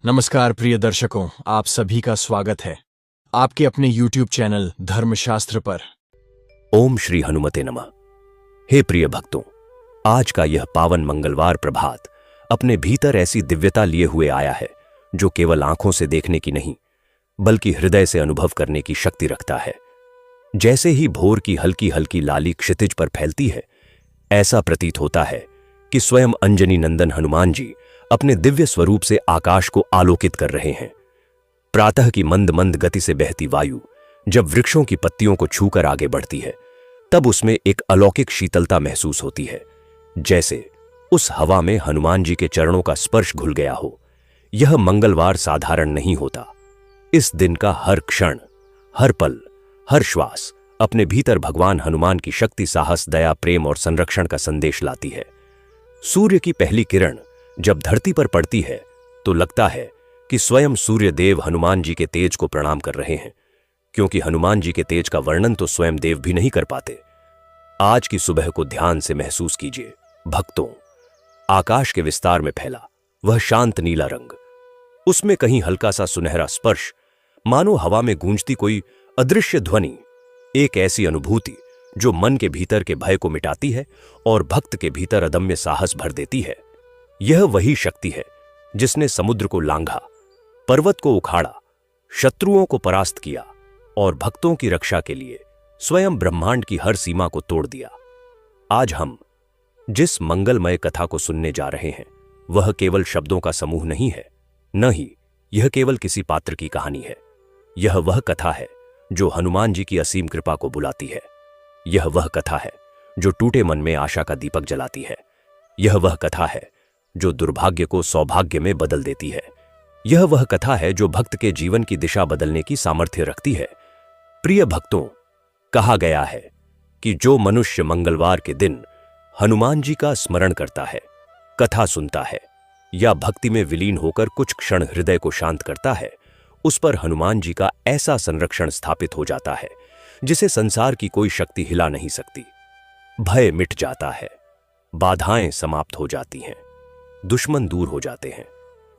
नमस्कार प्रिय दर्शकों, आप सभी का स्वागत है आपके अपने YouTube चैनल धर्मशास्त्र पर। ओम श्री हनुमते नमः। हे प्रिय भक्तों, आज का यह पावन मंगलवार प्रभात अपने भीतर ऐसी दिव्यता लिए हुए आया है जो केवल आंखों से देखने की नहीं बल्कि हृदय से अनुभव करने की शक्ति रखता है। जैसे ही भोर की हल्की हल्की लाली क्षितिज पर फैलती है, ऐसा प्रतीत होता है कि स्वयं अंजनी नंदन हनुमान जी अपने दिव्य स्वरूप से आकाश को आलोकित कर रहे हैं। प्रातः की मंद मंद गति से बहती वायु जब वृक्षों की पत्तियों को छूकर आगे बढ़ती है, तब उसमें एक अलौकिक शीतलता महसूस होती है, जैसे उस हवा में हनुमान जी के चरणों का स्पर्श घुल गया हो। यह मंगलवार साधारण नहीं होता। इस दिन का हर क्षण, हर पल, हर श्वास अपने भीतर भगवान हनुमान की शक्ति, साहस, दया, प्रेम और संरक्षण का संदेश लाती है। सूर्य की पहली किरण जब धरती पर पड़ती है तो लगता है कि स्वयं सूर्य देव हनुमान जी के तेज को प्रणाम कर रहे हैं, क्योंकि हनुमान जी के तेज का वर्णन तो स्वयं देव भी नहीं कर पाते। आज की सुबह को ध्यान से महसूस कीजिए भक्तों। आकाश के विस्तार में फैला वह शांत नीला रंग, उसमें कहीं हल्का सा सुनहरा स्पर्श, मानो हवा में गूंजती कोई अदृश्य ध्वनि, एक ऐसी अनुभूति जो मन के भीतर के भय को मिटाती है और भक्त के भीतर अदम्य साहस भर देती है। यह वही शक्ति है जिसने समुद्र को लांघा, पर्वत को उखाड़ा, शत्रुओं को परास्त किया और भक्तों की रक्षा के लिए स्वयं ब्रह्मांड की हर सीमा को तोड़ दिया। आज हम जिस मंगलमय कथा को सुनने जा रहे हैं, वह केवल शब्दों का समूह नहीं है, न ही यह केवल किसी पात्र की कहानी है। यह वह कथा है जो हनुमान जी की असीम कृपा को बुलाती है। यह वह कथा है जो टूटे मन में आशा का दीपक जलाती है। यह वह कथा है जो दुर्भाग्य को सौभाग्य में बदल देती है। यह वह कथा है जो भक्त के जीवन की दिशा बदलने की सामर्थ्य रखती है। प्रिय भक्तों, कहा गया है कि जो मनुष्य मंगलवार के दिन हनुमान जी का स्मरण करता है, कथा सुनता है या भक्ति में विलीन होकर कुछ क्षण हृदय को शांत करता है, उस पर हनुमान जी का ऐसा संरक्षण स्थापित हो जाता है जिसे संसार की कोई शक्ति हिला नहीं सकती। भय मिट जाता है, बाधाएं समाप्त हो जाती हैं, दुश्मन दूर हो जाते हैं,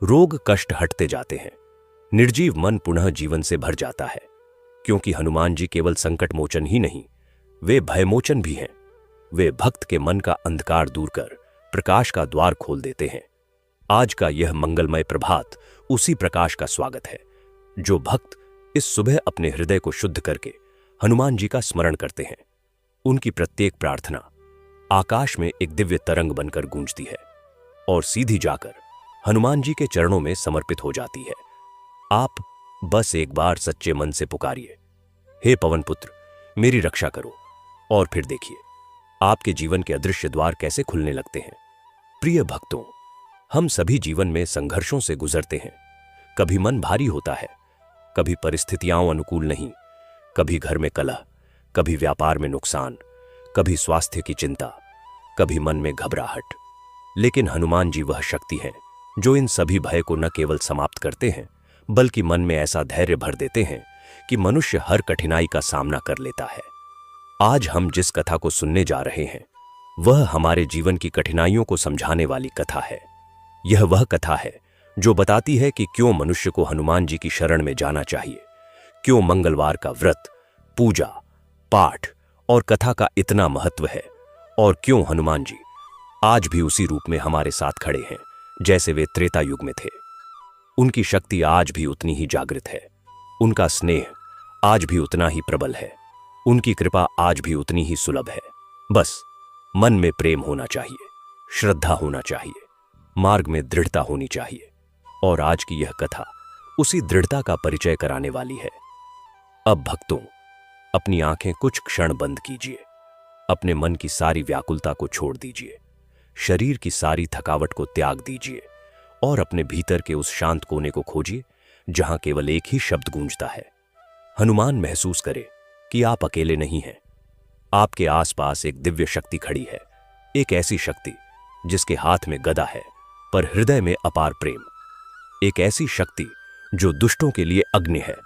रोग कष्ट हटते जाते हैं, निर्जीव मन पुनः जीवन से भर जाता है, क्योंकि हनुमान जी केवल संकट मोचन ही नहीं, वे भयमोचन भी हैं। वे भक्त के मन का अंधकार दूर कर प्रकाश का द्वार खोल देते हैं। आज का यह मंगलमय प्रभात उसी प्रकाश का स्वागत है। जो भक्त इस सुबह अपने हृदय को शुद्ध करके हनुमान जी का स्मरण करते हैं, उनकी प्रत्येक प्रार्थना आकाश में एक दिव्य तरंग बनकर गूंजती है और सीधी जाकर हनुमान जी के चरणों में समर्पित हो जाती है। आप बस एक बार सच्चे मन से पुकारिए, हे पवन पुत्र मेरी रक्षा करो, और फिर देखिए आपके जीवन के अदृश्य द्वार कैसे खुलने लगते हैं। प्रिय भक्तों, हम सभी जीवन में संघर्षों से गुजरते हैं। कभी मन भारी होता है, कभी परिस्थितियां अनुकूल नहीं, कभी घर में कलह, कभी व्यापार में नुकसान, कभी स्वास्थ्य की चिंता, कभी मन में घबराहट। लेकिन हनुमान जी वह शक्ति है जो इन सभी भय को न केवल समाप्त करते हैं बल्कि मन में ऐसा धैर्य भर देते हैं कि मनुष्य हर कठिनाई का सामना कर लेता है। आज हम जिस कथा को सुनने जा रहे हैं, वह हमारे जीवन की कठिनाइयों को समझाने वाली कथा है। यह वह कथा है जो बताती है कि क्यों मनुष्य को हनुमान जी की शरण में जाना चाहिए, क्यों मंगलवार का व्रत, पूजा, पाठ और कथा का इतना महत्व है, और क्यों हनुमान जी आज भी उसी रूप में हमारे साथ खड़े हैं जैसे वे त्रेता युग में थे। उनकी शक्ति आज भी उतनी ही जागृत है, उनका स्नेह आज भी उतना ही प्रबल है, उनकी कृपा आज भी उतनी ही सुलभ है। बस मन में प्रेम होना चाहिए, श्रद्धा होना चाहिए, मार्ग में दृढ़ता होनी चाहिए, और आज की यह कथा उसी दृढ़ता का परिचय कराने वाली है। अब भक्तों, अपनी आंखें कुछ क्षण बंद कीजिए, अपने मन की सारी व्याकुलता को छोड़ दीजिए, शरीर की सारी थकावट को त्याग दीजिए और अपने भीतर के उस शांत कोने को खोजिए जहां केवल एक ही शब्द गूंजता है। हनुमान महसूस करे कि आप अकेले नहीं हैं। आपके आसपास एक दिव्य शक्ति खड़ी है, एक ऐसी शक्ति जिसके हाथ में गदा है पर हृदय में अपार प्रेम, एक ऐसी शक्ति जो दुष्टों के लिए अग्नि है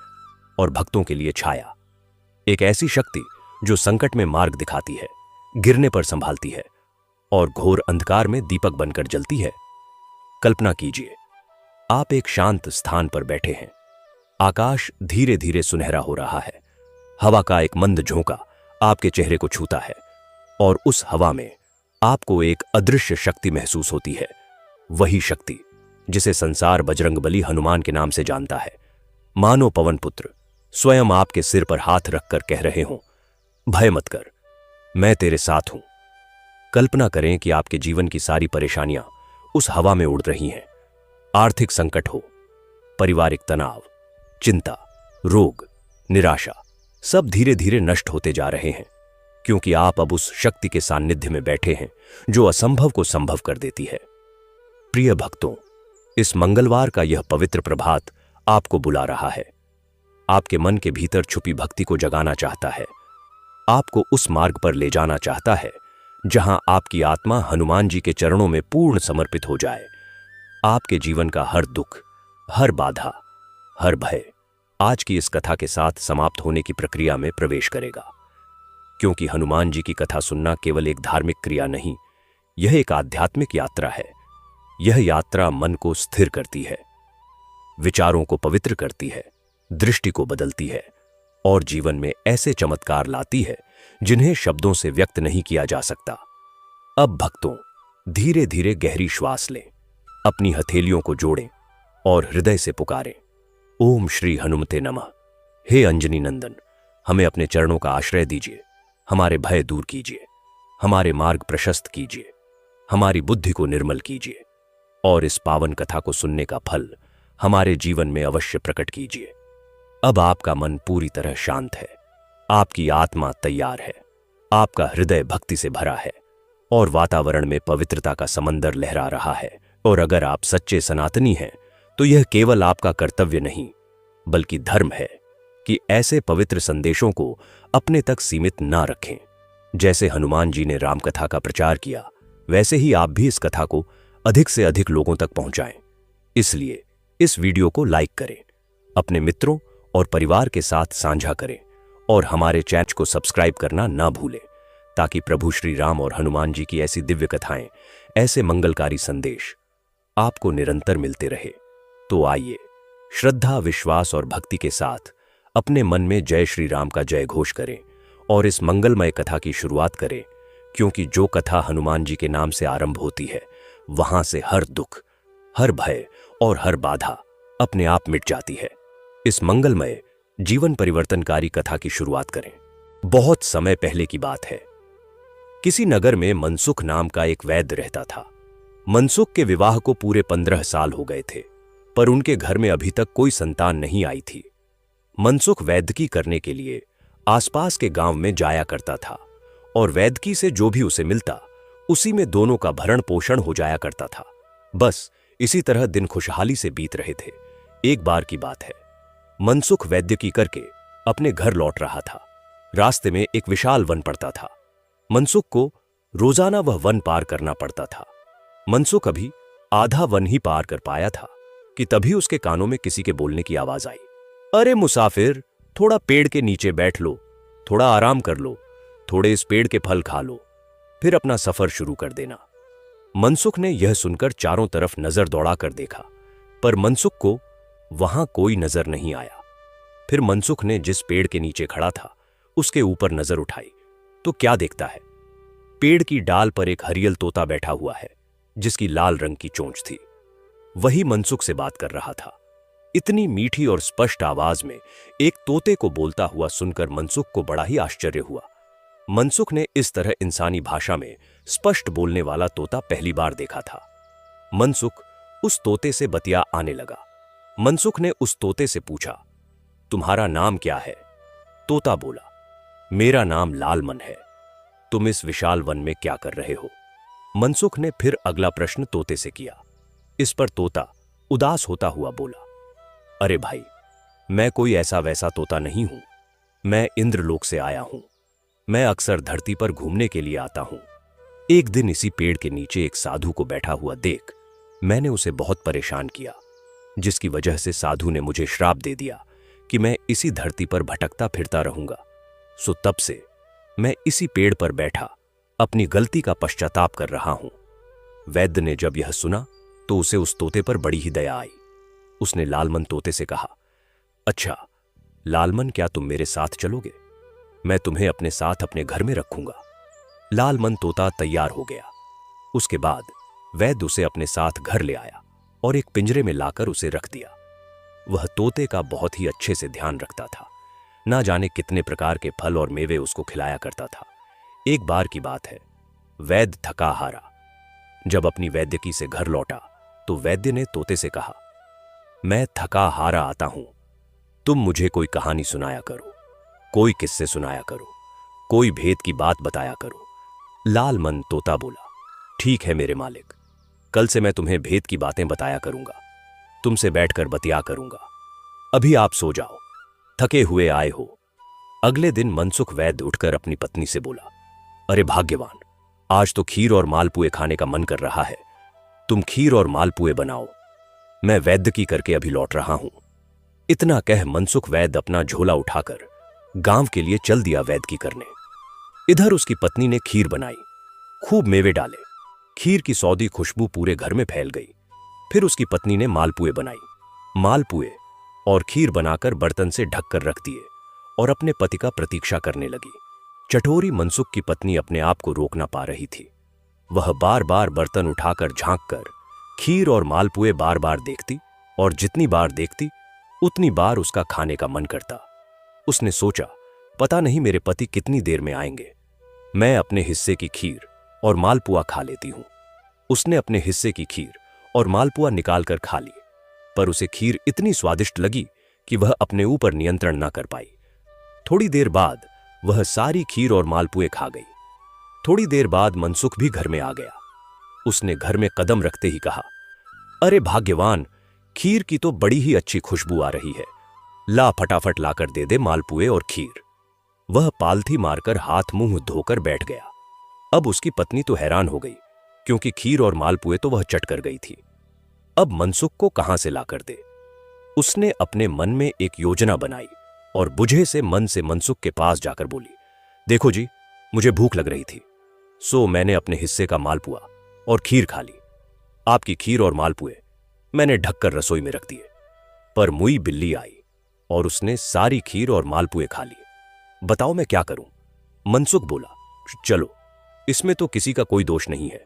और भक्तों के लिए छाया, एक ऐसी शक्ति जो संकट में मार्ग दिखाती है, गिरने पर संभालती है और घोर अंधकार में दीपक बनकर जलती है। कल्पना कीजिए, आप एक शांत स्थान पर बैठे हैं। आकाश धीरे धीरे सुनहरा हो रहा है। हवा का एक मंद झोंका आपके चेहरे को छूता है और उस हवा में आपको एक अदृश्य शक्ति महसूस होती है। वही शक्ति जिसे संसार बजरंगबली हनुमान के नाम से जानता है। मानो पवन पुत्र स्वयं आपके सिर पर हाथ रखकर कह रहे हों, भय मत कर, मैं तेरे साथ हूं। कल्पना करें कि आपके जीवन की सारी परेशानियां उस हवा में उड़ रही हैं। आर्थिक संकट हो, पारिवारिक तनाव, चिंता, रोग, निराशा, सब धीरे धीरे नष्ट होते जा रहे हैं, क्योंकि आप अब उस शक्ति के सानिध्य में बैठे हैं जो असंभव को संभव कर देती है। प्रिय भक्तों, इस मंगलवार का यह पवित्र प्रभात आपको बुला रहा है। आपके मन के भीतर छुपी भक्ति को जगाना चाहता है। आपको उस मार्ग पर ले जाना चाहता है जहां आपकी आत्मा हनुमान जी के चरणों में पूर्ण समर्पित हो जाए। आपके जीवन का हर दुख, हर बाधा, हर भय आज की इस कथा के साथ समाप्त होने की प्रक्रिया में प्रवेश करेगा। क्योंकि हनुमान जी की कथा सुनना केवल एक धार्मिक क्रिया नहीं, यह एक आध्यात्मिक यात्रा है। यह यात्रा मन को स्थिर करती है, विचारों को पवित्र करती है, दृष्टि को बदलती है और जीवन में ऐसे चमत्कार लाती है जिन्हें शब्दों से व्यक्त नहीं किया जा सकता। अब भक्तों, धीरे धीरे गहरी श्वास लें, अपनी हथेलियों को जोड़ें और हृदय से पुकारें, ओम श्री हनुमते नमः। हे अंजनी नंदन, हमें अपने चरणों का आश्रय दीजिए, हमारे भय दूर कीजिए, हमारे मार्ग प्रशस्त कीजिए, हमारी बुद्धि को निर्मल कीजिए और इस पावन कथा को सुनने का फल हमारे जीवन में अवश्य प्रकट कीजिए। अब आपका मन पूरी तरह शांत है, आपकी आत्मा तैयार है, आपका हृदय भक्ति से भरा है और वातावरण में पवित्रता का समंदर लहरा रहा है। और अगर आप सच्चे सनातनी हैं तो यह केवल आपका कर्तव्य नहीं बल्कि धर्म है कि ऐसे पवित्र संदेशों को अपने तक सीमित ना रखें। जैसे हनुमान जी ने राम कथा का प्रचार किया, वैसे ही आप भी इस कथा को अधिक से अधिक लोगों तक पहुंचाएं। इसलिए इस वीडियो को लाइक करें, अपने मित्रों और परिवार के साथ साझा करें और हमारे चैनल को सब्सक्राइब करना ना भूलें, ताकि प्रभु श्री राम और हनुमान जी की ऐसी दिव्य कथाएं, ऐसे मंगलकारी संदेश आपको निरंतर मिलते रहे। तो आइए श्रद्धा, विश्वास और भक्ति के साथ अपने मन में जय श्री राम का जय घोष करें और इस मंगलमय कथा की शुरुआत करें। क्योंकि जो कथा हनुमान जी के नाम से आरंभ होती है, वहां से हर दुख, हर भय और हर बाधा अपने आप मिट जाती है। इस मंगलमय जीवन परिवर्तनकारी कथा की शुरुआत करें। बहुत समय पहले की बात है। किसी नगर में मनसुख नाम का एक वैद्य रहता था। मनसुख के विवाह को पूरे 15 साल हो गए थे, पर उनके घर में अभी तक कोई संतान नहीं आई थी। मनसुख वैद्यकी करने के लिए आसपास के गांव में जाया करता था और वैद्यकी से जो भी उसे मिलता, उसी में दोनों का भरण पोषण हो जाया करता था। बस इसी तरह दिन खुशहाली से बीत रहे थे। एक बार की बात है, मनसुख वैद्यकी करके अपने घर लौट रहा था। रास्ते में एक विशाल वन पड़ता था। मनसुख को रोजाना वह वन पार करना पड़ता था। मनसुख अभी आधा वन ही पार कर पाया था कि तभी उसके कानों में किसी के बोलने की आवाज आई, अरे मुसाफिर, थोड़ा पेड़ के नीचे बैठ लो, थोड़ा आराम कर लो, थोड़े इस पेड़ के फल खा लो, फिर अपना सफर शुरू कर देना। मनसुख ने यह सुनकर चारों तरफ नजर दौड़ाकर देखा, पर मनसुख को वहां कोई नजर नहीं आया। फिर मनसुख ने जिस पेड़ के नीचे खड़ा था, उसके ऊपर नजर उठाई तो क्या देखता है, पेड़ की डाल पर एक हरियल तोता बैठा हुआ है, जिसकी लाल रंग की चोंच थी। वही मनसुख से बात कर रहा था। इतनी मीठी और स्पष्ट आवाज में एक तोते को बोलता हुआ सुनकर मनसुख को बड़ा ही आश्चर्य हुआ। मनसुख ने इस तरह इंसानी भाषा में स्पष्ट बोलने वाला तोता पहली बार देखा था। मनसुख उस तोते से बतिया आने लगा। मनसुख ने उस तोते से पूछा, तुम्हारा नाम क्या है? तोता बोला, मेरा नाम लालमन है। तुम इस विशाल वन में क्या कर रहे हो? मनसुख ने फिर अगला प्रश्न तोते से किया। इस पर तोता उदास होता हुआ बोला, अरे भाई, मैं कोई ऐसा वैसा तोता नहीं हूं, मैं इंद्रलोक से आया हूं। मैं अक्सर धरती पर घूमने के लिए आता हूं। एक दिन इसी पेड़ के नीचे एक साधु को बैठा हुआ देख मैंने उसे बहुत परेशान किया, जिसकी वजह से साधु ने मुझे श्राप दे दिया कि मैं इसी धरती पर भटकता फिरता रहूंगा। सो तब से मैं इसी पेड़ पर बैठा अपनी गलती का पश्चाताप कर रहा हूं। वैद्य ने जब यह सुना तो उसे उस तोते पर बड़ी ही दया आई। उसने लालमन तोते से कहा। अच्छा लालमन, क्या तुम मेरे साथ चलोगे? मैं तुम्हें अपने साथ अपने घर में रखूंगा। लालमन तोता तैयार हो गया। उसके बाद वैद्य उसे अपने साथ घर ले आया और एक पिंजरे में लाकर उसे रख दिया। वह तोते का बहुत ही अच्छे से ध्यान रखता था। ना जाने कितने प्रकार के फल और मेवे उसको खिलाया करता था। एक बार की बात है, वैद्य थका हारा जब अपनी वैद्यकी से घर लौटा तो वैद्य ने तोते से कहा, मैं थका हारा आता हूं, तुम मुझे कोई कहानी सुनाया करो, कोई किस्से सुनाया करो, कोई भेद की बात बताया करो। लालमन तोता बोला, ठीक है मेरे मालिक, कल से मैं तुम्हें भेद की बातें बताया करूंगा, तुमसे बैठकर बतिया करूंगा। अभी आप सो जाओ, थके हुए आए हो। अगले दिन मनसुख वैद्य उठकर अपनी पत्नी से बोला, अरे भाग्यवान, आज तो खीर और मालपुए खाने का मन कर रहा है, तुम खीर और मालपुए बनाओ, मैं वैद्य की करके अभी लौट रहा हूं। इतना कह मनसुख वैद्य अपना झोला उठाकर गांव के लिए चल दिया वैद्य की करने। इधर उसकी पत्नी ने खीर बनाई, खूब मेवे डाले, खीर की सौंधी खुशबू पूरे घर में फैल गई। फिर उसकी पत्नी ने मालपुए बनाई, मालपुए और खीर बनाकर बर्तन से ढककर रख दिए और अपने पति का प्रतीक्षा करने लगी। चटोरी मनसुख की पत्नी अपने आप को रोक ना पा रही थी। वह बार बार बर्तन उठाकर झांककर खीर और मालपुए बार बार देखती और जितनी बार देखती उतनी बार उसका खाने का मन करता। उसने सोचा, पता नहीं मेरे पति कितनी देर में आएंगे, मैं अपने हिस्से की खीर और मालपुआ खा लेती हूं। उसने अपने हिस्से की खीर और मालपुआ निकालकर खा ली, पर उसे खीर इतनी स्वादिष्ट लगी कि वह अपने ऊपर नियंत्रण ना कर पाई। थोड़ी देर बाद वह सारी खीर और मालपुए खा गई। थोड़ी देर बाद मनसुख भी घर में आ गया। उसने घर में कदम रखते ही कहा, अरे भाग्यवान, खीर की तो बड़ी ही अच्छी खुशबू आ रही है, ला फटाफट लाकर दे दे मालपुए और खीर। वह पालथी मारकर हाथ मुंह धोकर बैठ गया। अब उसकी पत्नी तो हैरान हो गई, क्योंकि खीर और मालपुए तो वह चट कर गई थी। अब मनसुख को कहां से लाकर दे? उसने अपने मन में एक योजना बनाई और बुझे से मन से मनसुख के पास जाकर बोली, देखो जी, मुझे भूख लग रही थी, सो मैंने अपने हिस्से का मालपुआ और खीर खा ली। आपकी खीर और मालपुए मैंने ढककर रसोई में रख दिए, पर मुई बिल्ली आई और उसने सारी खीर और मालपुए खा लिए। बताओ मैं क्या करूं? मनसुख बोला, चलो, इसमें तो किसी का कोई दोष नहीं है,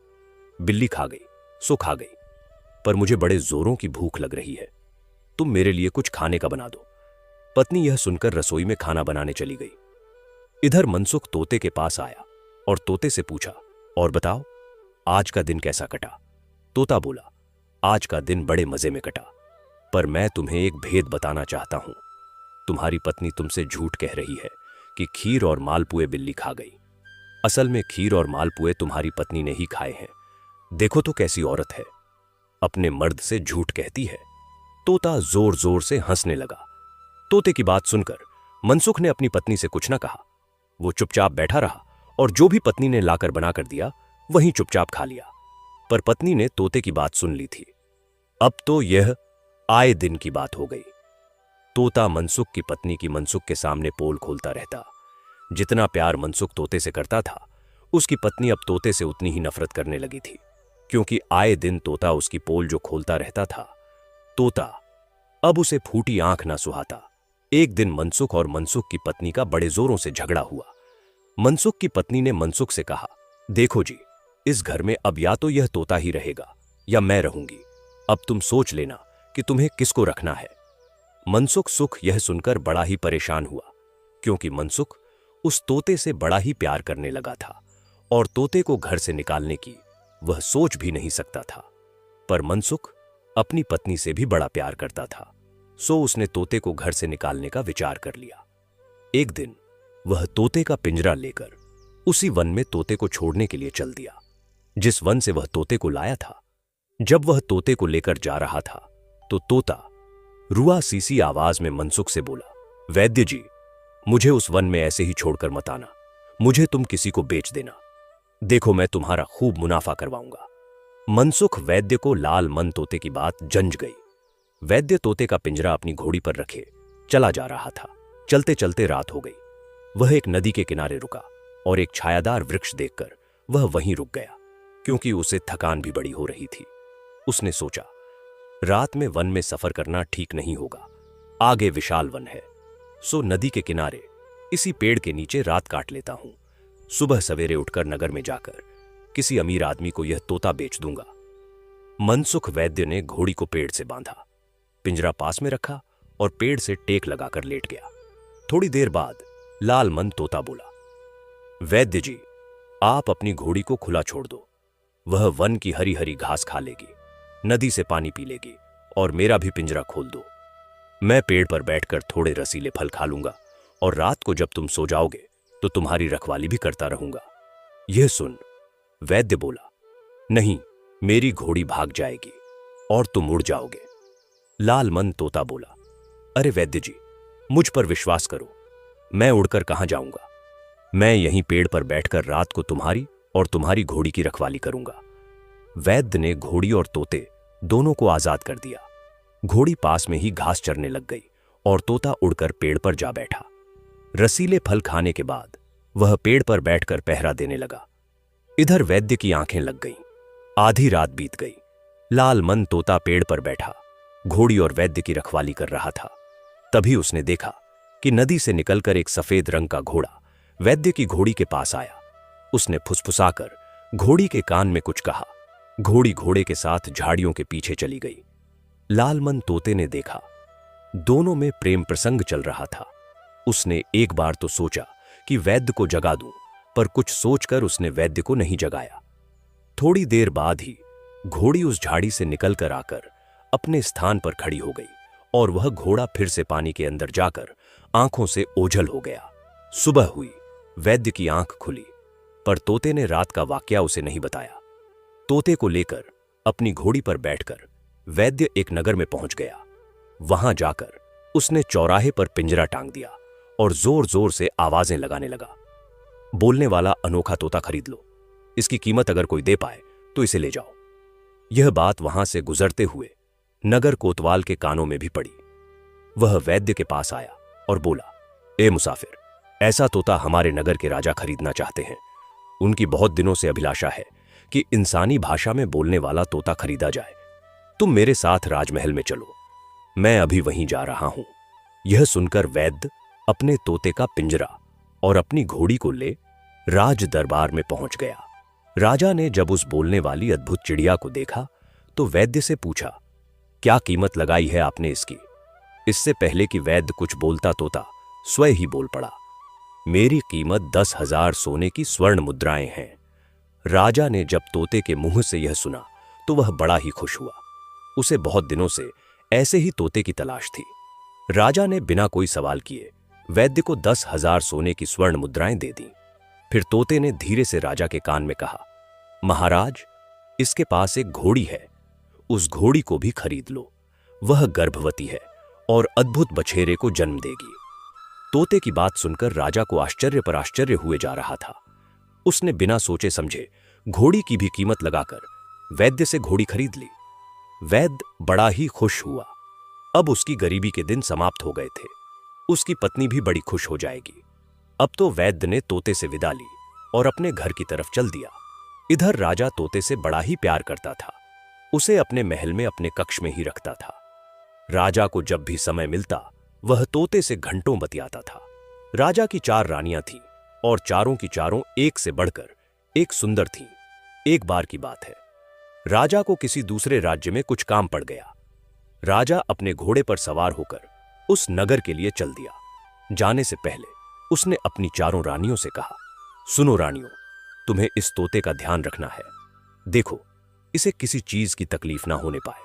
बिल्ली खा गई सो खा गई, पर मुझे बड़े जोरों की भूख लग रही है, तुम मेरे लिए कुछ खाने का बना दो। पत्नी यह सुनकर रसोई में खाना बनाने चली गई। इधर मनसुख तोते के पास आया और तोते से पूछा, और बताओ आज का दिन कैसा कटा? तोता बोला, आज का दिन बड़े मजे में कटा, पर मैं तुम्हें एक भेद बताना चाहता हूं। तुम्हारी पत्नी तुमसे झूठ कह रही है कि खीर और मालपुए बिल्ली खा गई। असल में खीर और मालपुए तुम्हारी पत्नी ने ही खाए हैं। देखो तो कैसी औरत है, अपने मर्द से झूठ कहती है। तोता जोर जोर से हंसने लगा। तोते की बात सुनकर मनसुख ने अपनी पत्नी से कुछ न कहा। वो चुपचाप बैठा रहा और जो भी पत्नी ने लाकर बनाकर दिया वहीं चुपचाप खा लिया। पर पत्नी ने तोते की बात सुन ली थी। अब तो यह आए दिन की बात हो गई। तोता मनसुख की पत्नी की मनसुख के सामने पोल खोलता रहता। जितना प्यार मनसुख तोते से करता था, उसकी पत्नी अब तोते से उतनी ही नफरत करने लगी थी, क्योंकि आए दिन तोता उसकी पोल जो खोलता रहता था। तोता अब उसे फूटी आंख ना सुहाता। एक दिन मनसुख और मनसुख की पत्नी का बड़े जोरों से झगड़ा हुआ। मनसुख की पत्नी ने मनसुख से कहा, देखो जी, इस घर में अब या तो यह तोता ही रहेगा या मैं रहूंगी। अब तुम सोच लेना कि तुम्हें किसको रखना है। मनसुख सुख यह सुनकर बड़ा ही परेशान हुआ, क्योंकि मनसुख उस तोते से बड़ा ही प्यार करने लगा था और तोते को घर से निकालने की वह सोच भी नहीं सकता था। पर मनसुख अपनी पत्नी से भी बड़ा प्यार करता था, सो उसने तोते को घर से निकालने का विचार कर लिया। एक दिन वह तोते का पिंजरा लेकर उसी वन में तोते को छोड़ने के लिए चल दिया, जिस वन से वह तोते को लाया था। जब वह तोते को लेकर जा रहा था तो तोता रुआ सीसी आवाज में मनसुख से बोला, वैद्य जी, मुझे उस वन में ऐसे ही छोड़कर मत आना, मुझे तुम किसी को बेच देना, देखो मैं तुम्हारा खूब मुनाफा करवाऊंगा। मनसुख वैद्य को लाल मन तोते की बात जंज गई। वैद्य तोते का पिंजरा अपनी घोड़ी पर रखे चला जा रहा था। चलते चलते रात हो गई। वह एक नदी के किनारे रुका और एक छायादार वृक्ष देखकर वह वहीं रुक गया, क्योंकि उसे थकान भी बड़ी हो रही थी। उसने सोचा, रात में वन में सफर करना ठीक नहीं होगा। आगे विशाल वन है, सो नदी के किनारे इसी पेड़ के नीचे रात काट लेता हूं। सुबह सवेरे उठकर नगर में जाकर किसी अमीर आदमी को यह तोता बेच दूंगा। मनसुख वैद्य ने घोड़ी को पेड़ से बांधा, पिंजरा पास में रखा और पेड़ से टेक लगाकर लेट गया। थोड़ी देर बाद लाल मन तोता बोला, वैद्य जी, आप अपनी घोड़ी को खुला छोड़ दो। वह वन की हरी हरी घास खा लेगी, नदी से पानी पी लेगी और मेरा भी पिंजरा खोल दो। मैं पेड़ पर बैठकर थोड़े रसीले फल खा लूंगा और रात को जब तुम सो जाओगे तो तुम्हारी रखवाली भी करता रहूंगा। यह सुन वैद्य बोला, नहीं, मेरी घोड़ी भाग जाएगी और तुम उड़ जाओगे। लाल मन तोता बोला, अरे वैद्य जी, मुझ पर विश्वास करो, मैं उड़कर कहां जाऊंगा। मैं यहीं पेड़ पर बैठकर रात को तुम्हारी और तुम्हारी घोड़ी की रखवाली करूंगा। वैद्य ने घोड़ी और तोते दोनों को आजाद कर दिया। घोड़ी पास में ही घास चरने लग गई और तोता उड़कर पेड़ पर जा बैठा। रसीले फल खाने के बाद वह पेड़ पर बैठकर पहरा देने लगा। इधर वैद्य की आंखें लग गईं। आधी रात बीत गई। लाल मन तोता पेड़ पर बैठा घोड़ी और वैद्य की रखवाली कर रहा था। तभी उसने देखा कि नदी से निकलकर एक सफेद रंग का घोड़ा वैद्य की घोड़ी के पास आया। उसने फुसफुसाकर घोड़ी के कान में कुछ कहा। घोड़ी घोड़े के साथ झाड़ियों के पीछे चली गई। लाल मन तोते ने देखा दोनों में प्रेम प्रसंग चल रहा था। उसने एक बार तो सोचा कि वैद्य को जगा दूं, पर कुछ सोचकर उसने वैद्य को नहीं जगाया। थोड़ी देर बाद ही घोड़ी उस झाड़ी से निकलकर आकर अपने स्थान पर खड़ी हो गई और वह घोड़ा फिर से पानी के अंदर जाकर आंखों से ओझल हो गया। सुबह हुई, वैद्य की आंख खुली, पर तोते ने रात का वाकया उसे नहीं बताया। तोते को लेकर अपनी घोड़ी पर बैठकर वैद्य एक नगर में पहुंच गया। वहां जाकर उसने चौराहे पर पिंजरा टांग दिया और जोर जोर से आवाजें लगाने लगा, बोलने वाला अनोखा तोता खरीद लो, इसकी कीमत अगर कोई दे पाए तो इसे ले जाओ। यह बात वहां से गुजरते हुए नगर कोतवाल के कानों में भी पड़ी। वह वैद्य के पास आया और बोला, ए मुसाफिर, ऐसा तोता हमारे नगर के राजा खरीदना चाहते हैं। उनकी बहुत दिनों से अभिलाषा है कि इंसानी भाषा में बोलने वाला तोता खरीदा जाए। तुम मेरे साथ राजमहल में चलो, मैं अभी वहीं जा रहा हूं। यह सुनकर वैद्य अपने तोते का पिंजरा और अपनी घोड़ी को ले राज दरबार में पहुंच गया। राजा ने जब उस बोलने वाली अद्भुत चिड़िया को देखा तो वैद्य से पूछा, क्या कीमत लगाई है आपने इसकी? इससे पहले कि वैद्य कुछ बोलता तोता स्वयं ही बोल पड़ा, मेरी कीमत 10,000 सोने की स्वर्ण मुद्राएं हैं। राजा ने जब तोते के मुंह से यह सुना तो वह बड़ा ही खुश हुआ। उसे बहुत दिनों से ऐसे ही तोते की तलाश थी। राजा ने बिना कोई सवाल किए वैद्य को 10,000 सोने की स्वर्ण मुद्राएं दे दी। फिर तोते ने धीरे से राजा के कान में कहा, महाराज, इसके पास एक घोड़ी है, उस घोड़ी को भी खरीद लो। वह गर्भवती है और अद्भुत बछेरे को जन्म देगी। तोते की बात सुनकर राजा को आश्चर्य पर आश्चर्य हुए जा रहा था। उसने बिना सोचे समझे घोड़ी की भी कीमत लगाकर वैद्य से घोड़ी खरीद ली। वैद्य बड़ा ही खुश हुआ। अब उसकी गरीबी के दिन समाप्त हो गए थे। उसकी पत्नी भी बड़ी खुश हो जाएगी। अब तो वैद्य ने तोते से विदा ली और अपने घर की तरफ चल दिया। इधर राजा तोते से बड़ा ही प्यार करता था। उसे अपने महल में अपने कक्ष में ही रखता था। राजा को जब भी समय मिलता वह तोते से घंटों बतियाता था। राजा की 4 रानियां थीं और चारों की चारों एक से बढ़कर एक सुंदर थीं। एक बार की बात है, राजा को किसी दूसरे राज्य में कुछ काम पड़ गया। राजा अपने घोड़े पर सवार होकर उस नगर के लिए चल दिया। जाने से पहले उसने अपनी 4 रानियों से कहा, सुनो रानियों, तुम्हें इस तोते का ध्यान रखना है। देखो, इसे किसी चीज की तकलीफ ना होने पाए।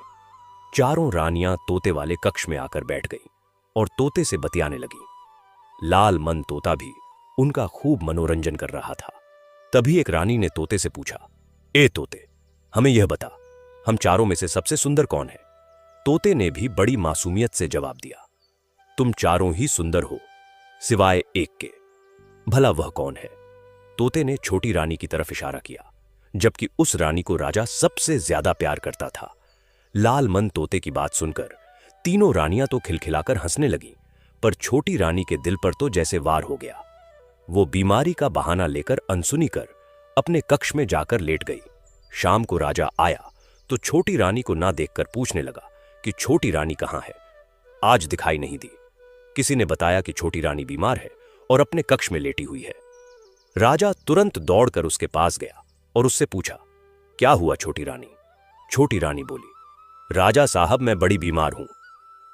4 रानियां तोते वाले कक्ष में आकर बैठ गईं और तोते से बतियाने लगी। लाल मन तोता भी उनका खूब मनोरंजन कर रहा था। तभी एक रानी ने तोते से पूछा, ए तोते, हमें यह बता, हम चारों में से सबसे सुंदर कौन है? तोते ने भी बड़ी मासूमियत से जवाब दिया, तुम चारों ही सुंदर हो, सिवाय एक के। भला वह कौन है? तोते ने छोटी रानी की तरफ इशारा किया, जबकि उस रानी को राजा सबसे ज्यादा प्यार करता था। लाल मन तोते की बात सुनकर तीनों रानियां तो खिलखिलाकर हंसने लगीं, पर छोटी रानी के दिल पर तो जैसे वार हो गया। वो बीमारी का बहाना लेकर अनसुनी कर अपने कक्ष में जाकर लेट गई। शाम को राजा आया तो छोटी रानी को ना देखकर पूछने लगा कि छोटी रानी कहाँ है। आज दिखाई नहीं दी। किसी ने बताया कि छोटी रानी बीमार है और अपने कक्ष में लेटी हुई है। राजा तुरंत दौड़कर उसके पास गया और उससे पूछा, क्या हुआ छोटी रानी? छोटी रानी बोली, राजा साहब मैं बड़ी बीमार हूं।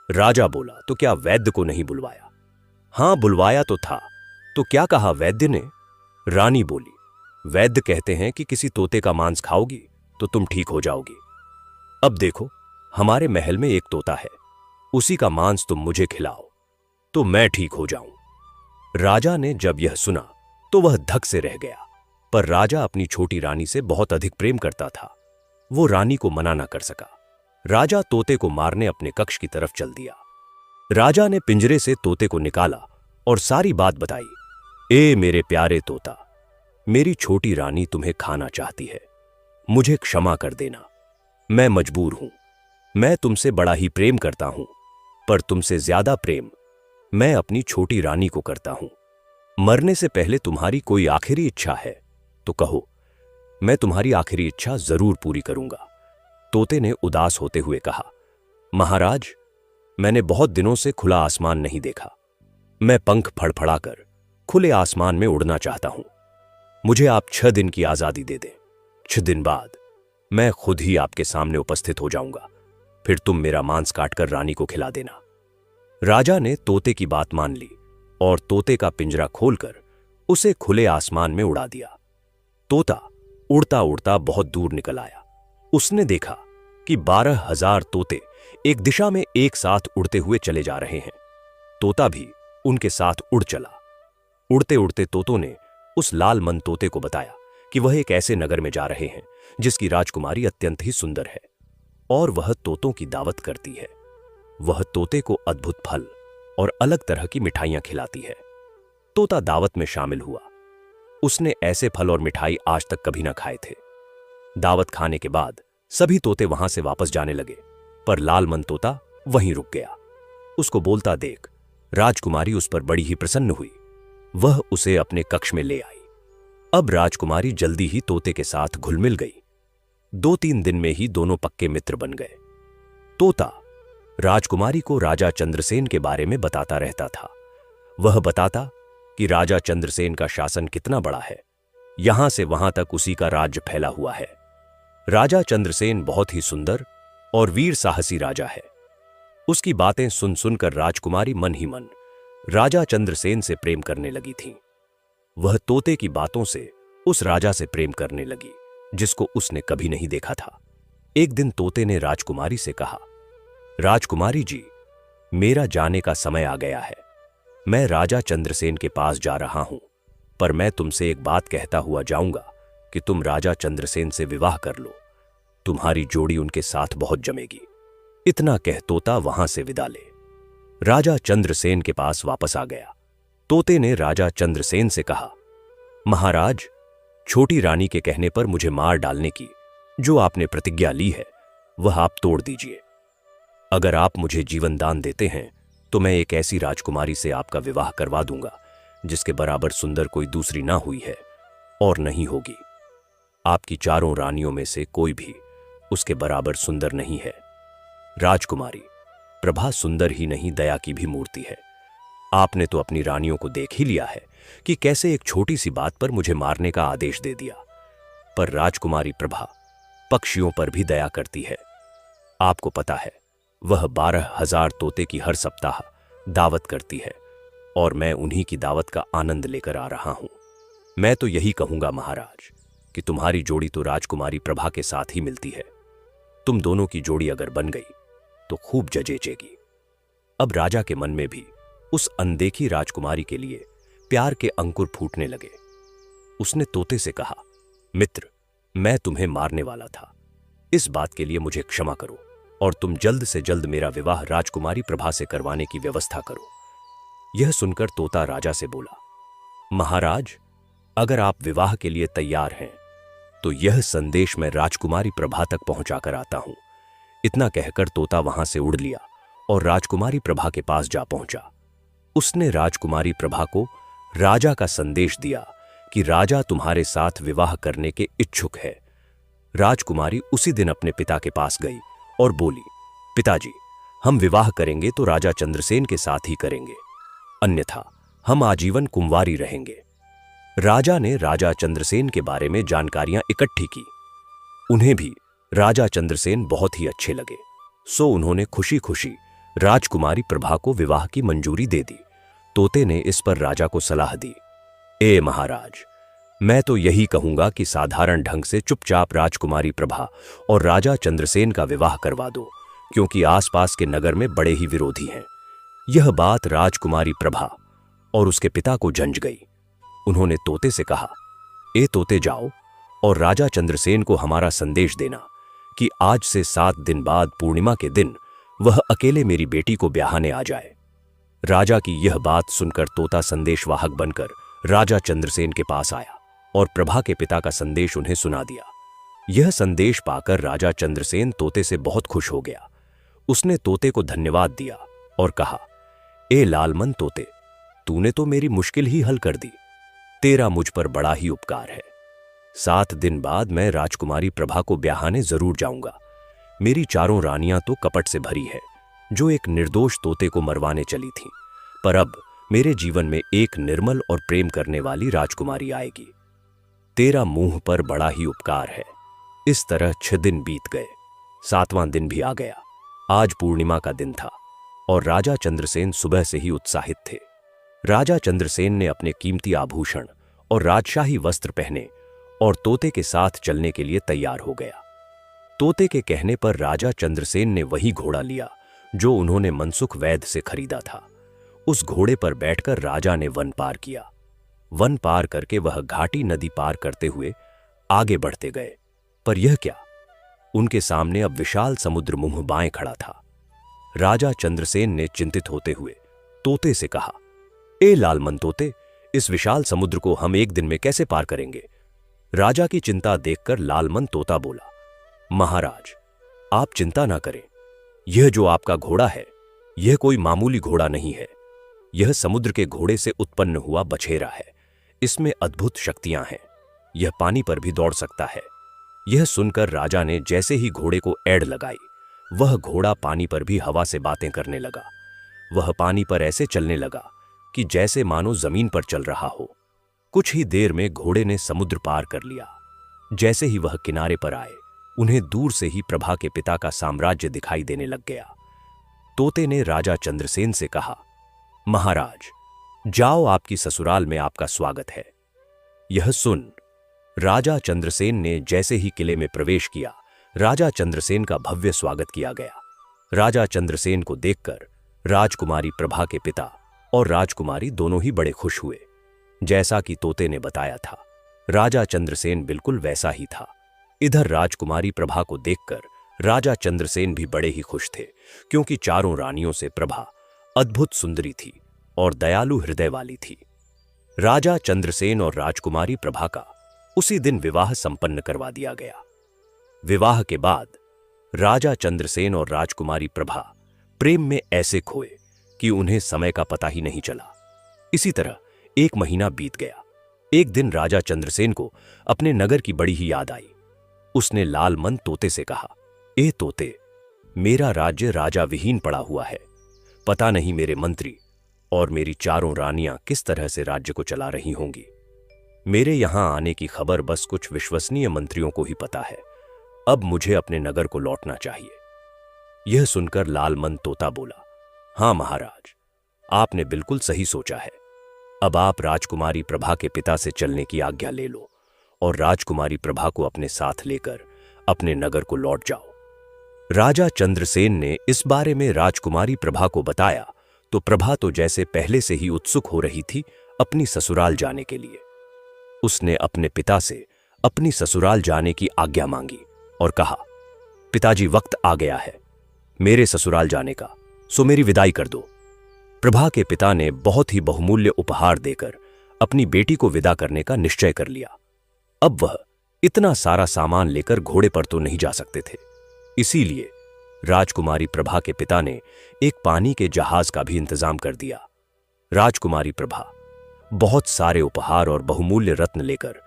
राजा बोला, तो क्या वैद्य को नहीं बुलवाया? हां बुलवाया तो था। तो क्या कहा वैद्य ने? रानी बोली, वैद्य कहते हैं कि किसी तोते का मांस खाओगी तो तुम ठीक हो जाओगी। अब देखो, हमारे महल में एक तोता है, उसी का मांस तुम मुझे खिलाओ तो मैं ठीक हो जाऊं। राजा ने जब यह सुना तो वह धक से रह गया, पर राजा अपनी छोटी रानी से बहुत अधिक प्रेम करता था। वो रानी को मना न कर सका। राजा तोते को मारने अपने कक्ष की तरफ चल दिया। राजा ने पिंजरे से तोते को निकाला और सारी बात बताई। ए मेरे प्यारे तोता, मेरी छोटी रानी तुम्हें खाना चाहती है, मुझे क्षमा कर देना, मैं मजबूर हूं। मैं तुमसे बड़ा ही प्रेम करता हूं, पर तुमसे ज्यादा प्रेम मैं अपनी छोटी रानी को करता हूं। मरने से पहले तुम्हारी कोई आखिरी इच्छा है तो कहो, मैं तुम्हारी आखिरी इच्छा जरूर पूरी करूंगा। तोते ने उदास होते हुए कहा, महाराज, मैंने बहुत दिनों से खुला आसमान नहीं देखा। मैं पंख फड़फड़ाकर खुले आसमान में उड़ना चाहता हूं। मुझे आप 6 दिन की आजादी दे दें। 6 दिन बाद मैं खुद ही आपके सामने उपस्थित हो जाऊंगा। फिर तुम मेरा मांस काटकर रानी को खिला देना। राजा ने तोते की बात मान ली और तोते का पिंजरा खोलकर उसे खुले आसमान में उड़ा दिया। तोता उड़ता उड़ता बहुत दूर निकल आया। उसने देखा कि 12,000 तोते एक दिशा में एक साथ उड़ते हुए चले जा रहे हैं। तोता भी उनके साथ उड़ चला। उड़ते उड़ते तोतों ने उस लाल मन तोते को बताया कि वह एक ऐसे नगर में जा रहे हैं जिसकी राजकुमारी अत्यंत ही सुंदर है और वह तोतों की दावत करती है। वह तोते को अद्भुत फल और अलग तरह की मिठाइयां खिलाती है। तोता दावत में शामिल हुआ। उसने ऐसे फल और मिठाई आज तक कभी ना खाए थे। दावत खाने के बाद सभी तोते वहां से वापस जाने लगे, पर लाल मन तोता वहीं रुक गया। उसको बोलता देख राजकुमारी उस पर बड़ी ही प्रसन्न हुई। वह उसे अपने कक्ष में ले आई। अब राजकुमारी जल्दी ही तोते के साथ घुल मिल गई। 2-3 दिन में ही दोनों पक्के मित्र बन गए। तोता राजकुमारी को राजा चंद्रसेन के बारे में बताता रहता था। वह बताता कि राजा चंद्रसेन का शासन कितना बड़ा है, यहां से वहां तक उसी का राज्य फैला हुआ है। राजा चंद्रसेन बहुत ही सुंदर और वीर साहसी राजा है। उसकी बातें सुन सुनकर राजकुमारी मन ही मन राजा चंद्रसेन से प्रेम करने लगी थी। वह तोते की बातों से उस राजा से प्रेम करने लगी जिसको उसने कभी नहीं देखा था। एक दिन तोते ने राजकुमारी से कहा, राजकुमारी जी, मेरा जाने का समय आ गया है। मैं राजा चंद्रसेन के पास जा रहा हूं, पर मैं तुमसे एक बात कहता हुआ जाऊंगा कि तुम राजा चंद्रसेन से विवाह कर लो। तुम्हारी जोड़ी उनके साथ बहुत जमेगी। इतना कह तोता वहां से विदा ले राजा चंद्रसेन के पास वापस आ गया। तोते ने राजा चंद्रसेन से कहा, महाराज, छोटी रानी के कहने पर मुझे मार डालने की जो आपने प्रतिज्ञा ली है वह आप तोड़ दीजिए। अगर आप मुझे जीवन दान देते हैं तो मैं एक ऐसी राजकुमारी से आपका विवाह करवा दूंगा जिसके बराबर सुंदर कोई दूसरी ना हुई है और नहीं होगी। आपकी 4 रानियों में से कोई भी उसके बराबर सुंदर नहीं है। राजकुमारी, प्रभा सुंदर ही नहीं, दया की भी मूर्ति है। आपने तो अपनी रानियों को देख ही लिया है कि कैसे एक छोटी सी बात पर मुझे मारने का आदेश दे दिया। पर राजकुमारी प्रभा पक्षियों पर भी दया करती है। आपको पता है, वह 12,000 तोते की हर सप्ताह दावत करती है और मैं उन्हीं की दावत का आनंद लेकर आ रहा हूं। मैं तो यही कहूंगा महाराज कि तुम्हारी जोड़ी तो राजकुमारी प्रभा के साथ ही मिलती है। तुम दोनों की जोड़ी अगर बन गई तो खूब जजेचेगी। अब राजा के मन में भी उस अनदेखी राजकुमारी के लिए प्यार के अंकुर फूटने लगे। उसने तोते से कहा, मित्र, मैं तुम्हें मारने वाला था। इस बात के लिए मुझे क्षमा करो और तुम जल्द से जल्द मेरा विवाह राजकुमारी प्रभा से करवाने की व्यवस्था करो। यह सुनकर तोता राजा से बोला, महाराज, अगर आप विवाह के लिए तैयार हैं तो यह संदेश मैं राजकुमारी प्रभा तक पहुंचाकर आता हूं। इतना कहकर तोता वहां से उड़ लिया और राजकुमारी प्रभा के पास जा पहुंचा। उसने राजकुमारी प्रभा को राजा का संदेश दिया कि राजा तुम्हारे साथ विवाह करने के इच्छुक है। राजकुमारी उसी दिन अपने पिता के पास गई और बोली, पिताजी, हम विवाह करेंगे तो राजा चंद्रसेन के साथ ही करेंगे, अन्यथा हम आजीवन कुंवारी रहेंगे। राजा ने राजा चंद्रसेन के बारे में जानकारियां इकट्ठी की। उन्हें भी राजा चंद्रसेन बहुत ही अच्छे लगे, सो उन्होंने खुशी खुशी राजकुमारी प्रभा को विवाह की मंजूरी दे दी। तोते ने इस पर राजा को सलाह दी, ए महाराज, मैं तो यही कहूंगा कि साधारण ढंग से चुपचाप राजकुमारी प्रभा और राजा चंद्रसेन का विवाह करवा दो, क्योंकि आसपास के नगर में बड़े ही विरोधी हैं। यह बात राजकुमारी प्रभा और उसके पिता को झंझ गई। उन्होंने तोते से कहा, ए तोते, जाओ और राजा चंद्रसेन को हमारा संदेश देना कि आज से 7 दिन बाद पूर्णिमा के दिन वह अकेले मेरी बेटी को ब्याहने आ जाए। राजा की यह बात सुनकर तोता संदेशवाहक बनकर राजा चंद्रसेन के पास आया और प्रभा के पिता का संदेश उन्हें सुना दिया। यह संदेश पाकर राजा चंद्रसेन तोते से बहुत खुश हो गया। उसने तोते को धन्यवाद दिया और कहा, ए लालमन तोते, तूने तो मेरी मुश्किल ही हल कर दी। तेरा मुझ पर बड़ा ही उपकार है। 7 दिन बाद मैं राजकुमारी प्रभा को ब्याहने जरूर जाऊंगा। मेरी चारों रानियां तो कपट से भरी है, जो एक निर्दोष तोते को मरवाने चली थीं, पर अब मेरे जीवन में एक निर्मल और प्रेम करने वाली राजकुमारी आएगी। तेरा मुंह पर बड़ा ही उपकार है। इस तरह 6 दिन बीत गए। 7वां दिन भी आ गया। आज पूर्णिमा का दिन था और राजा चंद्रसेन सुबह से ही उत्साहित थे। राजा चंद्रसेन ने अपने कीमती आभूषण और राजशाही वस्त्र पहने और तोते के साथ चलने के लिए तैयार हो गया। तोते के कहने पर राजा चंद्रसेन ने वही घोड़ा लिया जो उन्होंने मनसुख वैद्य से खरीदा था। उस घोड़े पर बैठकर राजा ने वन पार किया। वन पार करके वह घाटी नदी पार करते हुए आगे बढ़ते गए। पर यह क्या, उनके सामने अब विशाल समुद्र मुंह बाएं खड़ा था। राजा चंद्रसेन ने चिंतित होते हुए तोते से कहा, ए लालमन तोते, इस विशाल समुद्र को हम एक दिन में कैसे पार करेंगे? राजा की चिंता देखकर लालमन तोता बोला, महाराज, आप चिंता ना करें। यह जो आपका घोड़ा है, यह कोई मामूली घोड़ा नहीं है। यह समुद्र के घोड़े से उत्पन्न हुआ बछेरा है। इसमें अद्भुत शक्तियां हैं। यह पानी पर भी दौड़ सकता है। यह सुनकर राजा ने जैसे ही घोड़े को एड़ लगाई, वह घोड़ा पानी पर भी हवा से बातें करने लगा। वह पानी पर ऐसे चलने लगा कि जैसे मानो जमीन पर चल रहा हो। कुछ ही देर में घोड़े ने समुद्र पार कर लिया। जैसे ही वह किनारे पर आए, उन्हें दूर से ही प्रभा के पिता का साम्राज्य दिखाई देने लग गया। तोते ने राजा चंद्रसेन से कहा, महाराज, जाओ, आपकी ससुराल में आपका स्वागत है। यह सुन राजा चंद्रसेन ने जैसे ही किले में प्रवेश किया, राजा चंद्रसेन का भव्य स्वागत किया गया। राजा चंद्रसेन को देखकर राजकुमारी प्रभा के पिता और राजकुमारी दोनों ही बड़े खुश हुए। जैसा कि तोते ने बताया था, राजा चंद्रसेन बिल्कुल वैसा ही था। इधर राजकुमारी प्रभा को देखकर राजा चंद्रसेन भी बड़े ही खुश थे, क्योंकि चारों रानियों से प्रभा अद्भुत सुंदरी थी और दयालु हृदय वाली थी। राजा चंद्रसेन और राजकुमारी प्रभा का उसी दिन विवाह संपन्न करवा दिया गया। विवाह के बाद राजा चंद्रसेन और राजकुमारी प्रभा प्रेम में ऐसे खोए कि उन्हें समय का पता ही नहीं चला। इसी तरह 1 महीना बीत गया। एक दिन राजा चंद्रसेन को अपने नगर की बड़ी ही याद आई। उसने लालमन तोते से कहा, ए तोते, मेरा राज्य राजा विहीन पड़ा हुआ है। पता नहीं मेरे मंत्री और मेरी चारों रानियां किस तरह से राज्य को चला रही होंगी। मेरे यहां आने की खबर बस कुछ विश्वसनीय मंत्रियों को ही पता है। अब मुझे अपने नगर को लौटना चाहिए। यह सुनकर लालमन तोता बोला, हां महाराज, आपने बिल्कुल सही सोचा है। अब आप राजकुमारी प्रभा के पिता से चलने की आज्ञा ले लो और राजकुमारी प्रभा को अपने साथ लेकर अपने नगर को लौट जाओ। राजा चंद्रसेन ने इस बारे में राजकुमारी प्रभा को बताया तो प्रभा तो जैसे पहले से ही उत्सुक हो रही थी अपनी ससुराल जाने के लिए। उसने अपने पिता से अपनी ससुराल जाने की आज्ञा मांगी और कहा, पिताजी, वक्त आ गया है मेरे ससुराल जाने का, सो मेरी विदाई कर दो। प्रभा के पिता ने बहुत ही बहुमूल्य उपहार देकर अपनी बेटी को विदा करने का निश्चय कर लिया। अब वह इतना सारा सामान लेकर घोड़े पर तो नहीं जा सकते थे, इसीलिए राजकुमारी प्रभा के पिता ने एक पानी के जहाज का भी इंतजाम कर दिया। राजकुमारी प्रभा बहुत सारे उपहार और बहुमूल्य रत्न लेकर